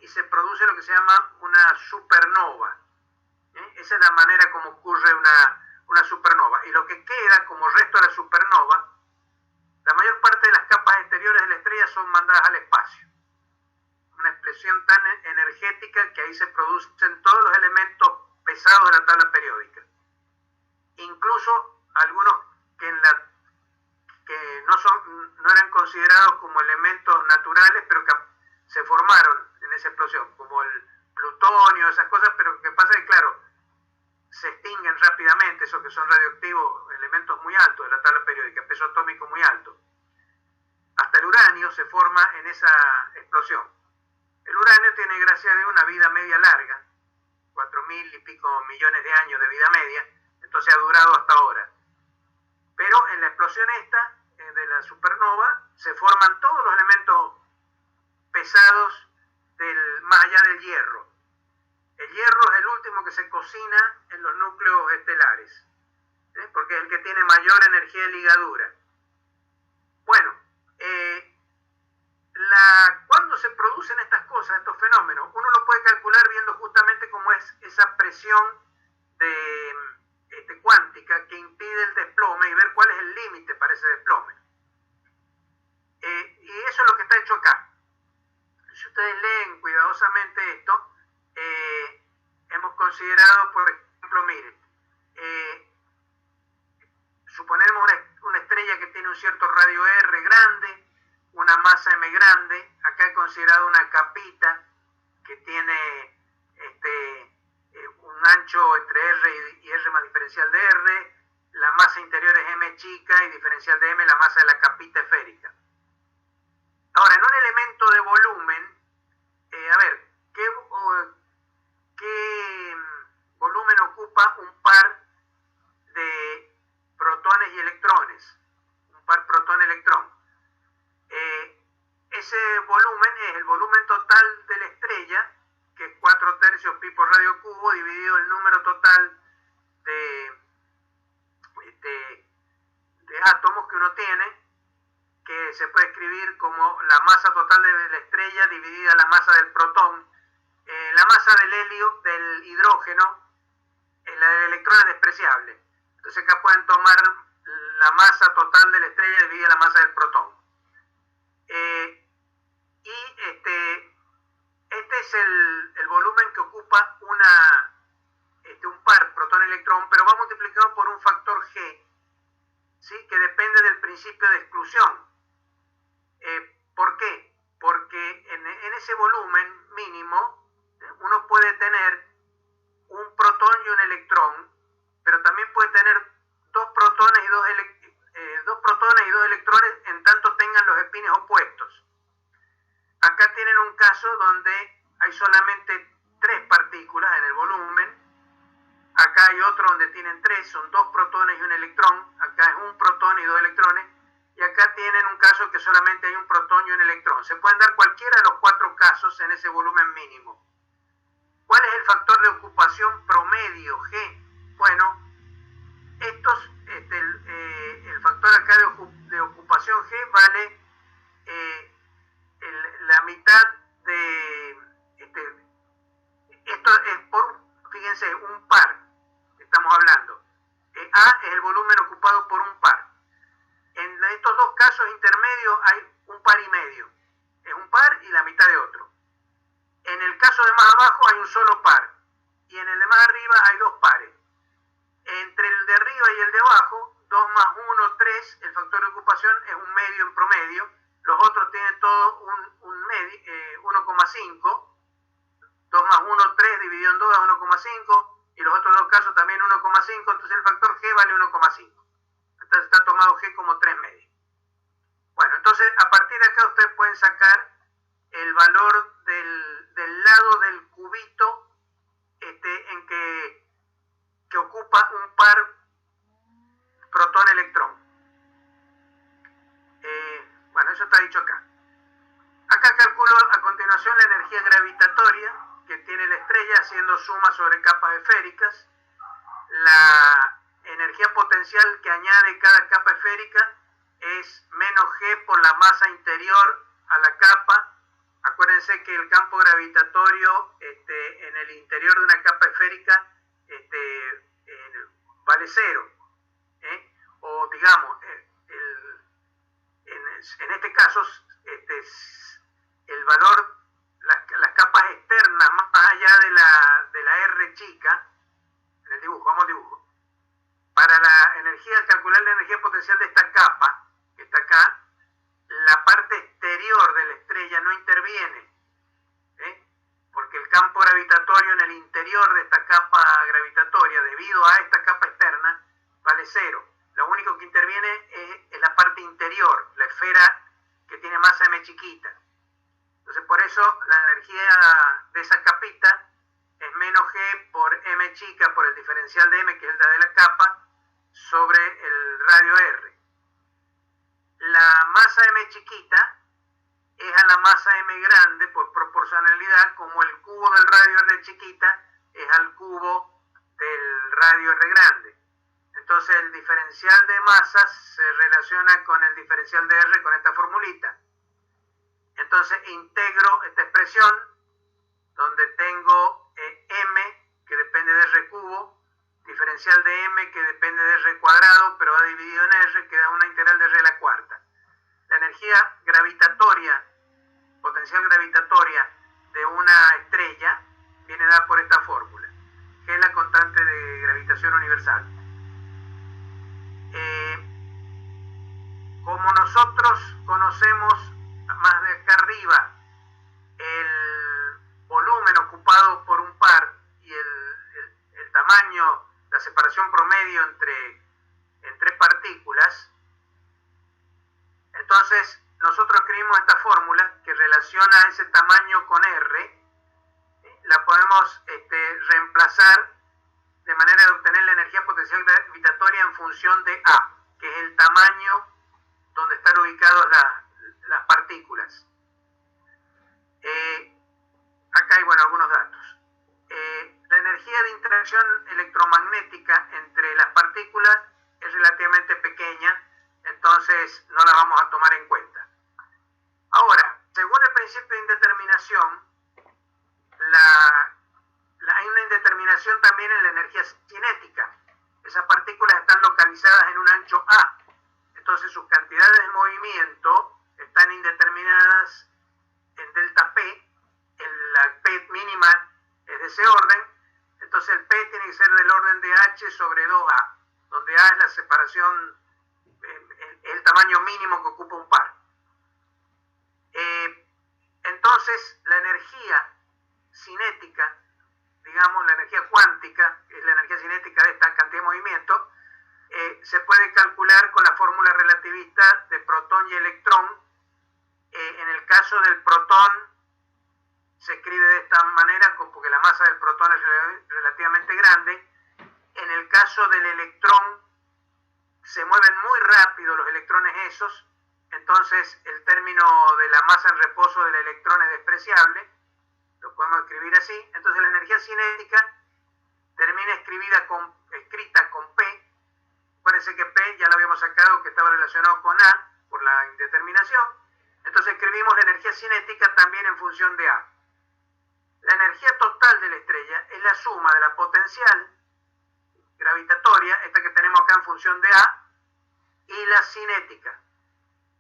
A: y se produce lo que se llama una supernova. Esa es la manera como ocurre una supernova. Y lo que queda como resto de la supernova, la mayor parte de las capas exteriores de la estrella son mandadas al espacio. Una explosión tan energética que ahí se producen todos los elementos pesados de la tabla periódica. Incluso algunos que no eran considerados como elementos naturales, pero que se formaron en esa explosión, como el plutonio, esas cosas, pero que pasa es que, claro, se extinguen rápidamente, esos que son radioactivos, elementos muy altos de la tabla periódica, peso atómico muy alto. Hasta el uranio se forma en esa explosión. El uranio tiene, gracias a Dios, una vida media larga, 4.000 y pico millones de años de vida media, entonces ha durado hasta ahora. Pero en la explosión esta, de la supernova, se forman todos los elementos pesados más allá del hierro. El hierro es el último que se cocina en los núcleos estelares, porque es el que tiene mayor energía de ligadura. Bueno, cuando se producen estas cosas, estos fenómenos, uno lo puede calcular viendo justamente cómo es esa presión cuántica que impide el desplome y ver cuál es el límite para ese desplome. Y eso es lo que está hecho acá. Si ustedes leen cuidadosamente esto, hemos considerado, por ejemplo, miren, suponemos una estrella que tiene un cierto radio R grande, una masa M grande. Acá he considerado una capita que tiene un ancho entre R y R más diferencial de R, la masa interior es M chica y diferencial de M la masa de la capita esférica. Ahora, en un elemento de volumen, a ver, ¿qué volumen ocupa un par de protones y electrones? Un par protón-electrón. Ese volumen es el volumen total de la estrella, que es 4/3 pi por radio cubo, dividido el número total de átomos que uno tiene, que se puede escribir como la masa total de la estrella dividida la masa del protón. La masa del hidrógeno, la del electrón es despreciable. Entonces acá pueden tomar la masa total de la estrella dividida la masa del protón. Este es el volumen que ocupa un par protón-electrón, pero va multiplicado por un factor G, ¿sí?, que depende del principio principio de exclusión. ¿Por qué? Porque en ese volumen mínimo uno puede tener un protón y un electrón, pero también puede tener dos protones y dos electrones en tanto tengan los espines opuestos. Acá tienen un caso donde hay solamente 3 partículas en el volumen. Acá hay otro donde tienen 3, son 2 protones y un electrón. Acá es un protón y 2 electrones. Y acá tienen un caso que solamente hay un protón y un electrón. Se pueden dar cualquiera de los 4 casos en ese volumen mínimo. ¿Cuál es el factor de ocupación promedio, G? Bueno, el factor acá de ocupación G vale la mitad de... esto es fíjense, un par, estamos hablando. A es el volumen ocupado por un par. En estos 2 casos intermedios hay un par y medio. Es un par y la mitad de otro. En el caso de más abajo hay un solo par. Y en el de más arriba hay 2 pares. Entre el de arriba y el de abajo, 2 más 1, 3, el factor de ocupación es un medio en promedio. Los otros tienen todo un medio, 1,5. 2 más 1, 3 dividido en 2 da 1,5. Y los otros 2 casos también 1,5. Entonces el factor G vale 1,5. Entonces está tomado G como 3 medios. Bueno, entonces a partir de acá ustedes pueden sacar el valor del lado del cubito en que ocupa un par protón-electrón. Bueno, eso está dicho acá. Acá calculo a continuación la energía gravitatoria que tiene la estrella haciendo suma sobre capas esféricas. La energía potencial que añade cada capa esférica es menos G por la masa interior a la capa. Acuérdense que el campo gravitatorio en el interior de una capa esférica vale 0. O digamos, en este caso, el valor, las capas externas más allá de la R chica, en el dibujo, vamos al dibujo. Para calcular la energía potencial de esta capa, que está acá, la parte exterior de la estrella no interviene, porque el campo gravitatorio en el interior de esta capa gravitatoria, debido a esta capa externa, vale 0. Lo único que interviene es la parte interior, la esfera que tiene masa m chiquita. Entonces por eso la energía de esa capita es menos G por m chica por el diferencial de m, que es la de la capa, sobre el radio R. La masa m chiquita es a la masa m grande por proporcionalidad, como el cubo del radio R chiquita es al cubo del radio R grande. Entonces el diferencial de masas se relaciona con el diferencial de R con esta formulita. Entonces integro esta expresión donde tengo m que depende de R cubo, diferencial de m que depende de R cuadrado, pero va dividido en R, que da una integral de R a la cuarta. La energía gravitatoria, potencial gravitatoria de una estrella, viene dada por esta fórmula, que es la constante de gravitación universal. Como nosotros conocemos más de acá arriba el volumen ocupado por un par y el tamaño, la separación promedio entre partículas, entonces nosotros escribimos esta fórmula que relaciona ese tamaño con R. La podemos reemplazar de manera de obtener la energía potencial gravitatoria en función de A, que es el tamaño donde están ubicadas las partículas. Acá hay algunos datos. La energía de interacción electromagnética entre las partículas es relativamente pequeña, entonces no la vamos a tomar en cuenta. Ahora, según el principio de indeterminación, hay una indeterminación también en la energía cinética. Esas partículas están localizadas en un ancho A, entonces sus cantidades de movimiento están indeterminadas en delta P. La P mínima es de ese orden, entonces el P tiene que ser del orden de H sobre 2A, donde A es la separación, el tamaño tamaño mínimo que ocupa un par. Entonces, la energía cinética, digamos, la energía cuántica, que es la energía cinética de esta cantidad de movimiento, se puede calcular con la fórmula relativista de protón y electrón. En el caso del protón, se escribe de esta manera porque la masa del protón es relativamente grande. En el caso del electrón, se mueven muy rápido los electrones esos, entonces el término de la masa en reposo del electrón es despreciable, lo podemos escribir así. Entonces la energía cinética termina escrita con P. Acuérdense que P ya lo habíamos sacado, que estaba relacionado con A por la indeterminación. Entonces escribimos la energía cinética también en función de A. La energía total de la estrella es la suma de la potencial gravitatoria, esta que tenemos acá en función de A, y la cinética.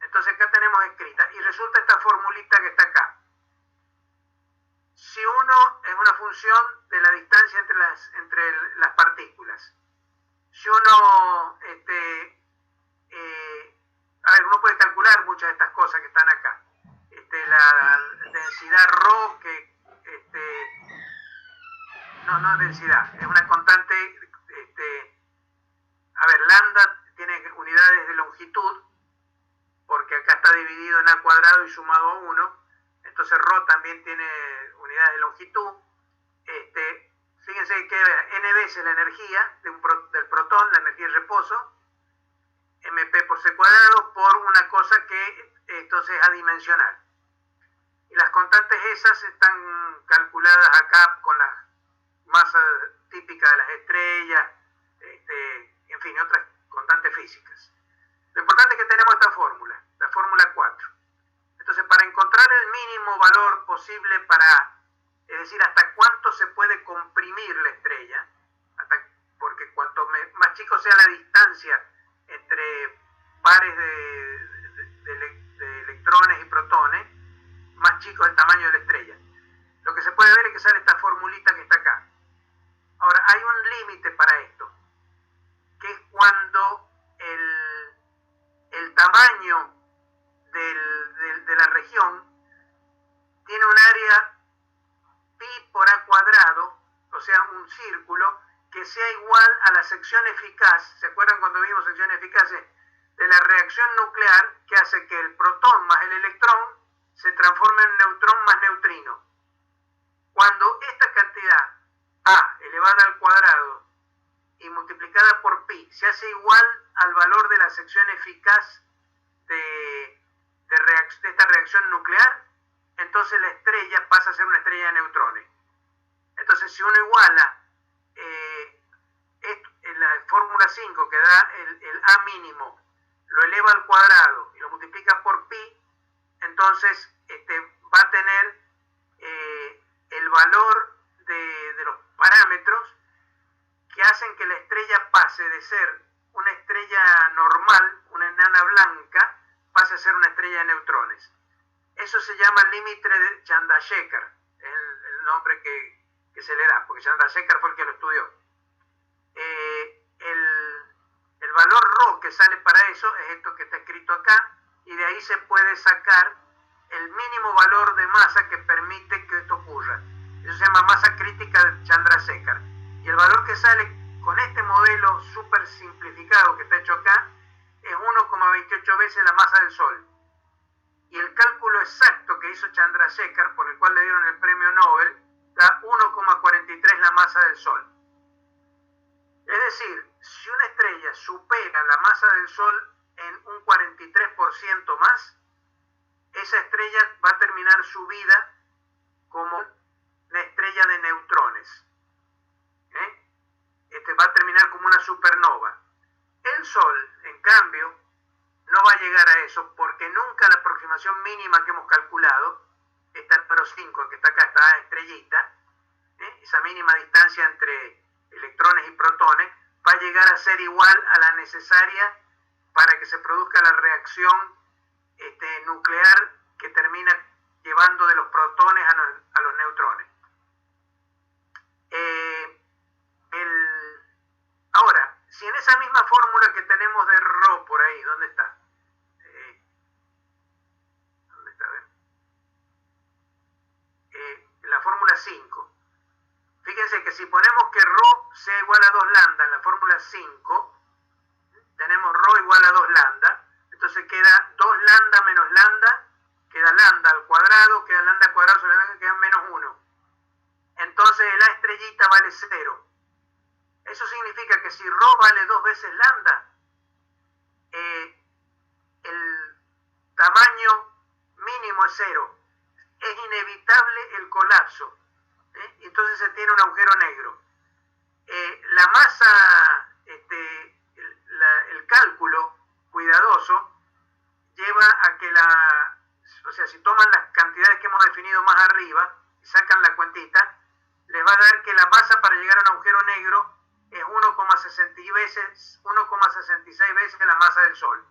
A: Entonces acá tenemos escrita, y resulta esta formulita que está acá. Si uno es una función de la distancia entre las partículas, si uno, uno puede calcular muchas de estas cosas que están acá. La densidad ρ, que, no es densidad, es una constante, lambda tiene unidades de longitud, porque acá está dividido en a cuadrado y sumado a 1, entonces ρ también tiene unidades de longitud. Fíjense que n veces la energía del protón, la energía de reposo, mp por c cuadrado, por una cosa que entonces es adimensional. Y las constantes esas están calculadas acá con la masa típica de las estrellas, en fin, otras constantes físicas. Lo importante es que tenemos esta fórmula, la fórmula 4. Entonces, para encontrar el mínimo valor posible es decir, hasta cuánto se puede comprimir la estrella, porque cuanto más chico sea la distancia entre pares de electrones y protones, más chico es el tamaño de la estrella. Lo que se puede ver es que sale esta formulita que está acá. Ahora, hay un límite para esto, que es cuando el tamaño de la región tiene un área pi por a cuadrado, o sea, un círculo, que sea igual a la sección eficaz. ¿Se acuerdan cuando vimos secciones eficaces? De la reacción nuclear, que hace que el protón más el electrón se transforme en neutrón más neutrino. Cuando esta cantidad a elevada al cuadrado y multiplicada por pi se hace igual al valor de la sección eficaz de esta reacción nuclear, entonces la estrella pasa a ser una estrella de neutrones. Entonces, si uno iguala la fórmula 5, que da el A mínimo, lo eleva al cuadrado y lo multiplica por pi, entonces va a tener el valor de los parámetros que hacen que la estrella pase de ser una estrella normal, una enana blanca, pase a ser una estrella de neutrones. Eso se llama límite de Chandrasekhar, es el nombre que se le da, porque Chandrasekhar fue el que lo estudió. El valor ρ que sale para eso es esto que está escrito acá, y de ahí se puede sacar el mínimo valor de masa que permite que esto ocurra. Eso se llama masa crítica de Chandrasekhar. Y el valor que sale con este modelo súper simplificado que está hecho acá es 1,28 veces la masa del Sol. Y el cálculo exacto que hizo Chandrasekhar, por el cual le dieron el premio Nobel, da 1,43 la masa del Sol. Es decir, si una estrella supera la masa del Sol en un 43% más, esa estrella va a terminar su vida como una estrella de neutrones. Va a terminar como una supernova. El Sol, en cambio, no va a llegar a eso, porque nunca la aproximación mínima que hemos calculado, esta número 5 que está acá, esta estrellita, esa mínima distancia entre electrones y protones, va a llegar a ser igual a la necesaria para que se produzca la reacción nuclear que termina llevando de los protones a los neutrones. Ahora, si en esa misma fórmula que tenemos de ρ por ahí, ¿dónde está? si ponemos que ρ sea igual a 2 lambda en la fórmula 5, tenemos ρ igual a 2 lambda, entonces queda 2 lambda menos lambda, queda lambda al cuadrado, queda lambda al cuadrado sobre lambda, queda menos 1. Entonces la estrellita vale 0. Eso significa que si ρ vale 2 veces lambda, el tamaño mínimo es 0. Es inevitable el colapso. Entonces se tiene un agujero negro. La masa, el cálculo cuidadoso lleva a que o sea, si toman las cantidades que hemos definido más arriba y sacan la cuentita, les va a dar que la masa para llegar a un agujero negro es 1,66 veces la masa del Sol.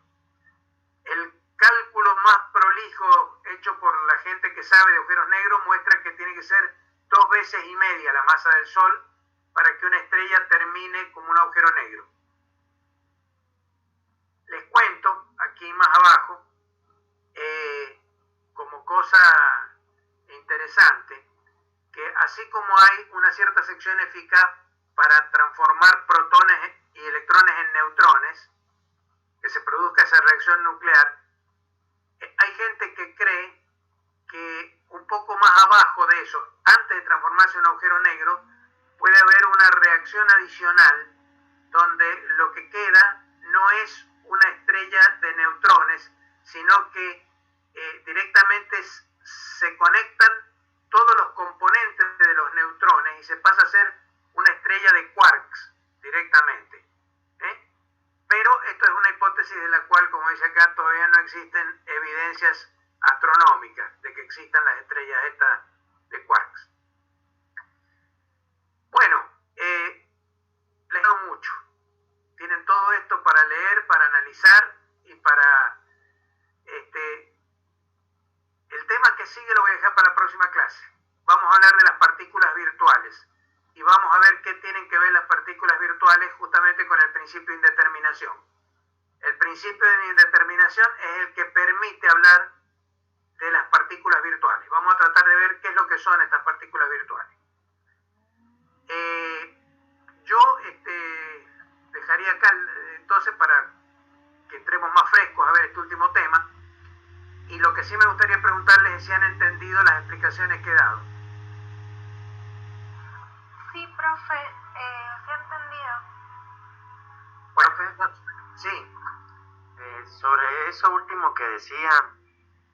A: El cálculo más prolijo hecho por la gente que sabe de agujeros negros muestra que tiene que ser 2 veces y media la masa del Sol para que una estrella termine como un agujero negro. Les cuento aquí más abajo, como cosa interesante, que así como hay una cierta sección eficaz para transformar protones y electrones en neutrones, que se produzca esa reacción nuclear, hay gente que cree que un poco más abajo de eso, antes de transformarse en un agujero negro, puede haber una reacción adicional donde lo que queda no es una estrella de neutrones, sino que directamente se conectan todos los componentes de los neutrones y se pasa a ser una estrella de quarks directamente. Pero esto es una hipótesis de la cual, como dice acá, todavía no existen evidencias astronómicas de que existan las estrellas estas de quarks. Bueno, les doy mucho. Tienen todo esto para leer, para analizar y para... El tema que sigue lo voy a dejar para la próxima clase. Vamos a hablar de las partículas virtuales y vamos a ver qué tienen que ver las partículas virtuales justamente con el principio de indeterminación. El principio de indeterminación es el que permite hablar de las partículas virtuales. Vamos a tratar de ver qué es lo que son estas partículas virtuales. Yo dejaría acá entonces para que entremos más frescos a ver este último tema. Y lo que sí me gustaría preguntarles es si han entendido las explicaciones que he dado.
D: Sí, profe, sí he entendido.
A: Bueno, sí.
C: Sobre eso último que decía,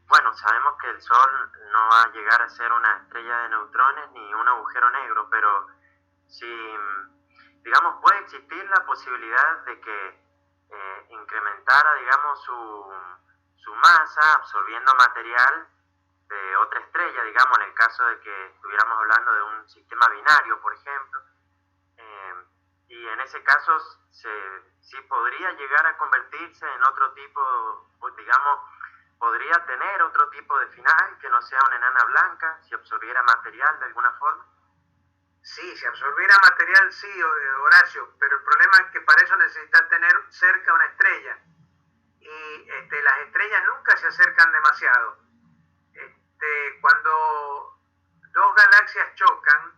C: bueno, sabemos que el Sol no va a llegar a ser una estrella de neutrones ni un agujero negro, pero si, digamos, puede existir la posibilidad de que incrementara, digamos, su masa absorbiendo material de otra estrella, digamos, en el caso de que estuviéramos hablando de un sistema binario, por ejemplo, y en ese caso sí podría llegar a convertirse en otro tipo, pues, digamos, podría tener otro tipo de final que no sea una enana blanca, si absorbiera material de alguna forma.
A: Sí, si absorbiera material, sí, Horacio, pero el problema es que para eso necesitas tener cerca una estrella. Y las estrellas nunca se acercan demasiado. Cuando dos galaxias chocan,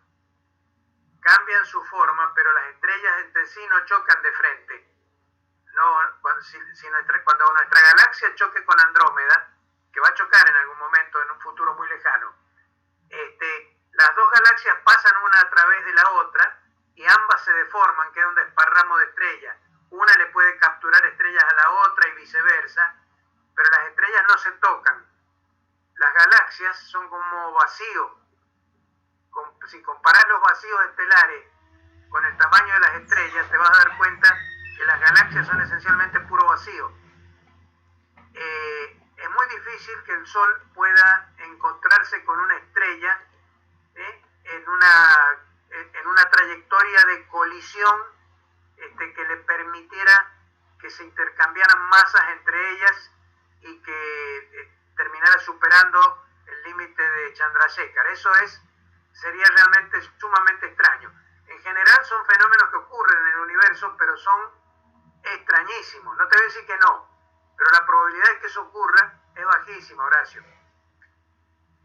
A: cambian su forma, pero las estrellas entre sí no chocan de frente. No, cuando nuestra galaxia choque con Andrómeda, que va a chocar en algún momento, en un futuro muy lejano, las dos galaxias pasan una a través de la otra y ambas se deforman, queda un desparramo de estrellas. Una le puede capturar estrellas a la otra y viceversa, pero las estrellas no se tocan. Las galaxias son como vacíos. Si comparas los vacíos estelares con el tamaño de las estrellas, te vas a dar cuenta que las galaxias son esencialmente puro vacío. Es muy difícil que el Sol pueda encontrarse con una estrella en una trayectoria de colisión que le permitiera que se intercambiaran masas entre ellas y que terminara superando el límite de Chandrasekhar. Eso sería realmente sumamente extraño. En general son fenómenos que ocurren en el universo, pero son extrañísimos. No te voy a decir que no, pero la probabilidad de que eso ocurra es bajísima, Horacio.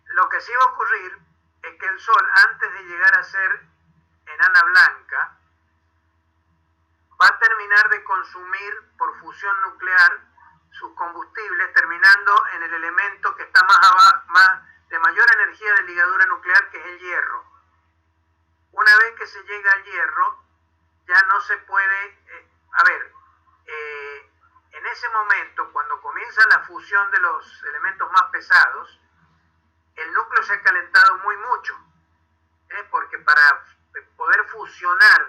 A: Lo que sí va a ocurrir es que el Sol, antes de llegar a ser enana blanca va a terminar de consumir por fusión nuclear sus combustibles, terminando en el elemento que está de mayor energía de ligadura nuclear, que es el hierro. Una vez que se llega al hierro, ya no se puede, en ese momento, cuando comienza la fusión de los elementos más pesados, el núcleo se ha calentado muy mucho, porque para poder fusionar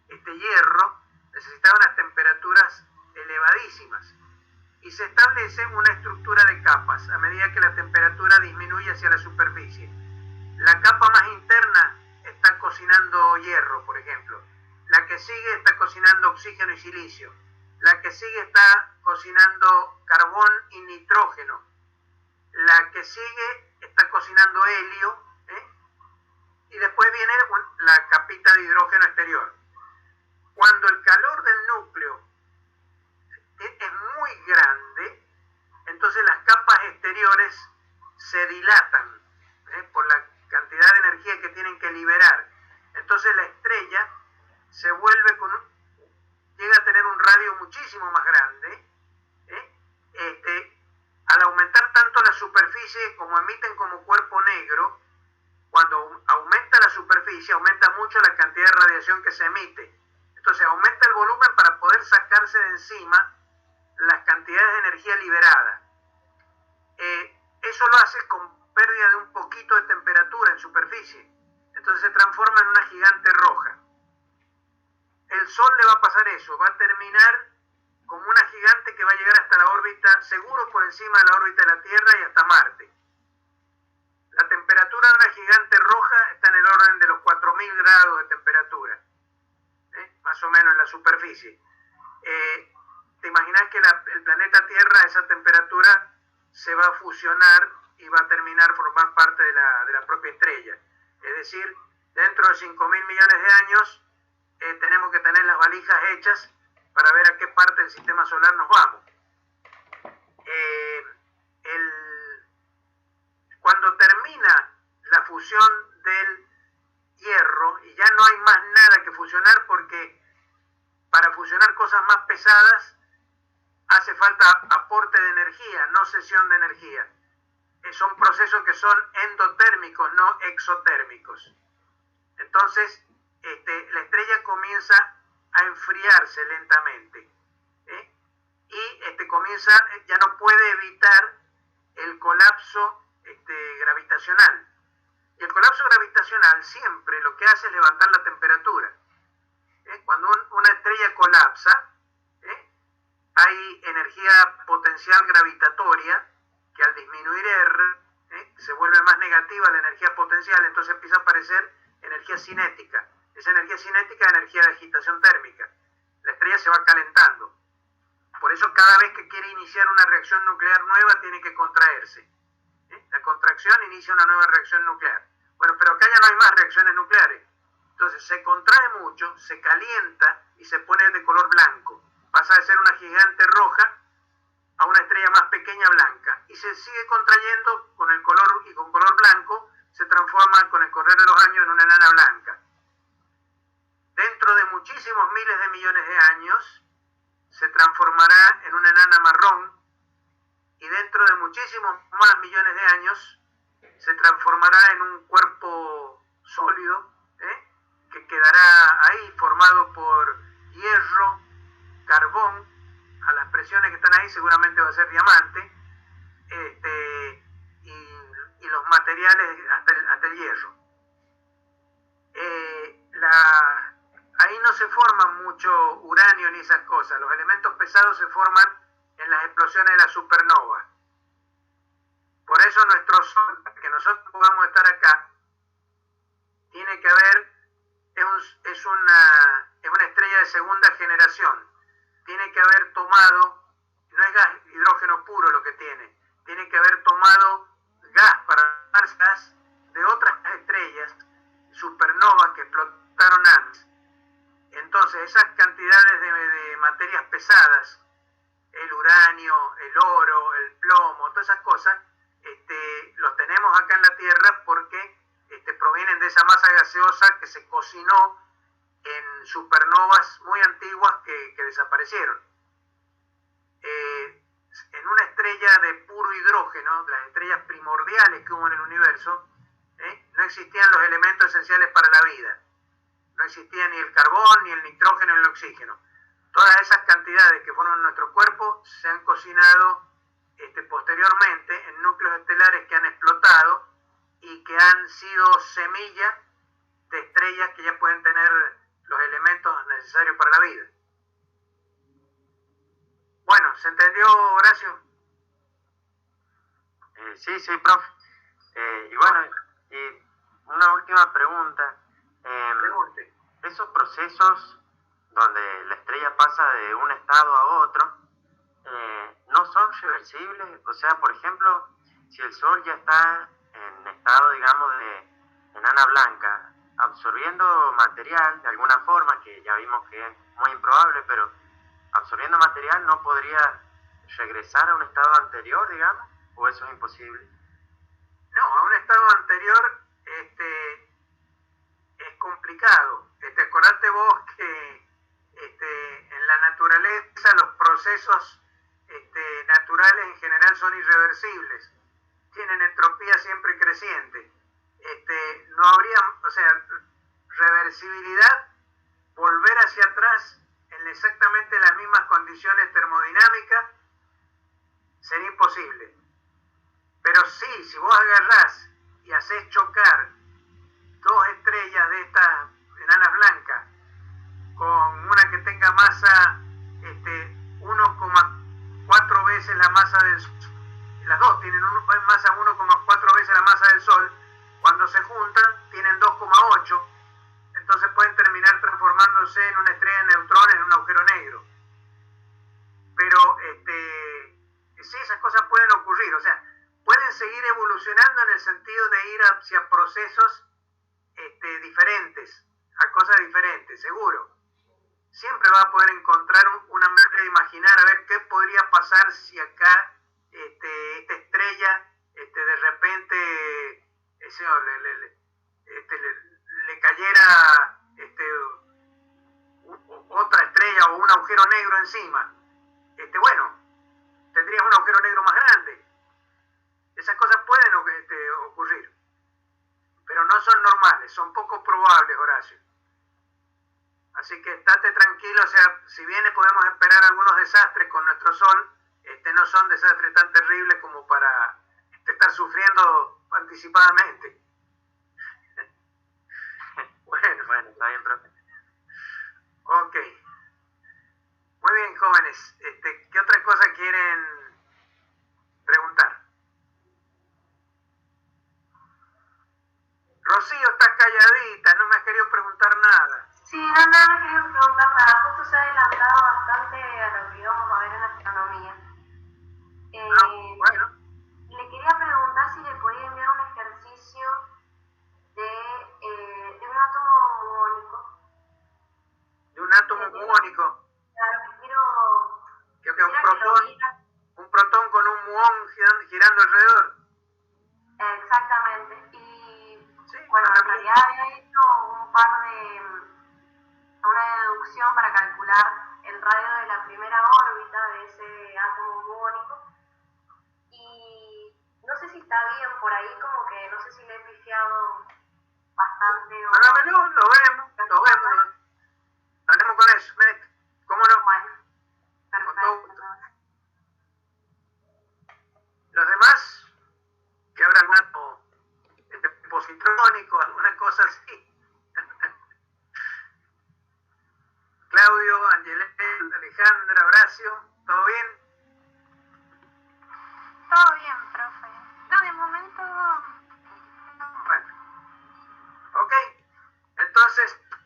A: este hierro necesitaba unas temperaturas elevadísimas, y se establece una estructura de capas a medida que la temperatura disminuye hacia la superficie. La capa más interna está cocinando hierro, por ejemplo. La que sigue está cocinando oxígeno y silicio. La que sigue está cocinando carbón y nitrógeno. La que sigue está cocinando helio, y después viene la capita de hidrógeno exterior. Cuando el calor del núcleo es muy grande, entonces las capas exteriores se dilatan por la cantidad de energía que tienen que liberar. Entonces la estrella se vuelve llega a tener un radio muchísimo más grande. Al aumentar tanto la superficie, como emiten como cuerpo negro, cuando aumenta la superficie, aumenta mucho la cantidad de radiación que se emite. Entonces aumenta el volumen para poder sacarse de encima las cantidades de energía liberada. Eso lo hace con pérdida de un poquito de temperatura en superficie. Entonces se transforma en una gigante roja. El Sol le va a pasar eso, va a terminar como una gigante que va a llegar hasta la órbita, seguro por encima de la órbita de la Tierra y hasta Marte. La temperatura de una gigante roja está en el orden de los 4000 grados de temperatura, más o menos en la superficie. ¿Te imaginas que el planeta Tierra a esa temperatura se va a fusionar y va a terminar formar parte de la propia estrella? Es decir, dentro de 5000 millones de años tenemos que tener las valijas hechas para ver a qué parte del sistema solar nos vamos. Cuando termina la fusión del hierro y ya no hay más nada que fusionar, porque para fusionar cosas más pesadas hace falta aporte de energía, no cesión de energía. Son procesos que son endotérmicos, no exotérmicos. Entonces, la estrella comienza a enfriarse lentamente, ya no puede evitar el colapso gravitacional. Y el colapso gravitacional siempre lo que hace es levantar la temperatura. Cuando una estrella colapsa, hay energía potencial gravitatoria que al disminuir R se vuelve más negativa la energía potencial, entonces empieza a aparecer energía cinética. Esa energía cinética es energía de agitación térmica. La estrella se va calentando. Por eso cada vez que quiere iniciar una reacción nuclear nueva tiene que contraerse. La contracción inicia una nueva reacción nuclear. Bueno, pero acá ya no hay más reacciones nucleares. Entonces se contrae mucho, se calienta y se pone de color blanco. Pasa de ser una gigante roja a una estrella más pequeña blanca. Y se sigue contrayendo con el color, y con color blanco se transforma con el correr de los años en una enana blanca. Dentro de muchísimos miles de millones de años se transformará en una enana marrón, y dentro de muchísimos más millones de años se transformará en un cuerpo sólido, que quedará ahí formado por hierro, carbón, a las presiones que están ahí seguramente va a ser diamante, y los materiales hasta el hierro. Ahí no se forman mucho uranio ni esas cosas. Los elementos pesados se forman en las explosiones de la supernova. Por eso nuestro Sol, para que nosotros podamos estar acá, tiene que haber, es una estrella de segunda generación. Tiene que haber tomado, no es gas hidrógeno puro lo que tiene que haber tomado gas para gas de otras estrellas supernovas que explotaron antes. Entonces esas cantidades de materias pesadas, el uranio, el oro, el plomo, todas esas cosas, los tenemos acá en la Tierra porque provienen de esa masa gaseosa gaseosa que se cocinó en supernovas muy antiguas que desaparecieron. En una estrella de puro hidrógeno, de las estrellas primordiales que hubo en el universo, no existían los elementos esenciales para la vida. No existía ni el carbón, ni el nitrógeno, ni el oxígeno. Todas esas cantidades que forman nuestro cuerpo se han cocinado posteriormente en núcleos estelares que han explotado y que han sido semilla de estrellas que ya pueden tener los elementos necesarios para la vida. Bueno, ¿se entendió, Horacio?
C: Sí, profe. Y bueno, y una última pregunta.
A: Pregunte.
C: Esos procesos donde la estrella pasa de un estado a otro, ¿no son reversibles? O sea, por ejemplo, si el Sol ya está en estado, digamos, de enana blanca, absorbiendo material de alguna forma, que ya vimos que es muy improbable, pero absorbiendo material, ¿no podría regresar a un estado anterior, digamos? ¿O eso es imposible?
A: No, a un estado anterior es complicado. Acordate vos que en la naturaleza los procesos naturales en general son irreversibles, tienen entropía siempre creciente. No habría, o sea, reversibilidad, volver hacia atrás en exactamente las mismas condiciones termodinámicas sería imposible. Pero sí, si vos agarrás y haces chocar dos estrellas de estas enanas blancas con una que tenga masa 1,4 veces la masa del Sol, las dos tienen masa 1,4 veces la masa del Sol, cuando se juntan tienen 2,8, entonces pueden terminar transformándose en una estrella de neutrones, en un agujero negro. Pero sí, esas cosas pueden ocurrir, o sea, pueden seguir evolucionando en el sentido de ir hacia procesos diferentes, a cosas diferentes, seguro. Siempre va a poder encontrar una manera de imaginar a ver qué podría pasar si acá esta estrella de repente le cayera otra estrella o un agujero negro encima. Bueno, tendrías un agujero negro más grande. Esas cosas pueden ocurrir, pero no son normales, son poco probables, Horacio. Así que estate tranquilo, o sea, si bien podemos esperar algunos desastres con nuestro Sol, no son desastres tan terribles como para estar sufriendo anticipadamente.
C: Bueno, está bien, profe.
A: Ok. Muy bien, jóvenes. ¿Qué otra cosa quieren preguntar? Rocío, estás calladita, no me has querido preguntar nada.
D: Sí, no me quería preguntar nada, justo se ha adelantado bastante a lo que íbamos a ver en astronomía.
A: Bueno.
D: Le quería preguntar si le podía enviar un ejercicio de un átomo muónico.
A: De un átomo muónico.
D: Claro, que quiero...
A: Un protón con un muón girando alrededor.
D: Exactamente. Y
A: sí,
D: bueno, en realidad había hecho una deducción para calcular el radio de la primera órbita de ese átomo muónico. Y no sé si está bien por ahí, como que no sé si le he pifiado bastante.
A: Mándamelo, lo vemos. Andemos con eso, Met. ¿Cómo no?
D: Bueno, perfecto.
A: Los demás, que habrán dado positrónico, alguna cosa así. Claudio, Angelén, Alejandra, Horacio, ¿todo bien?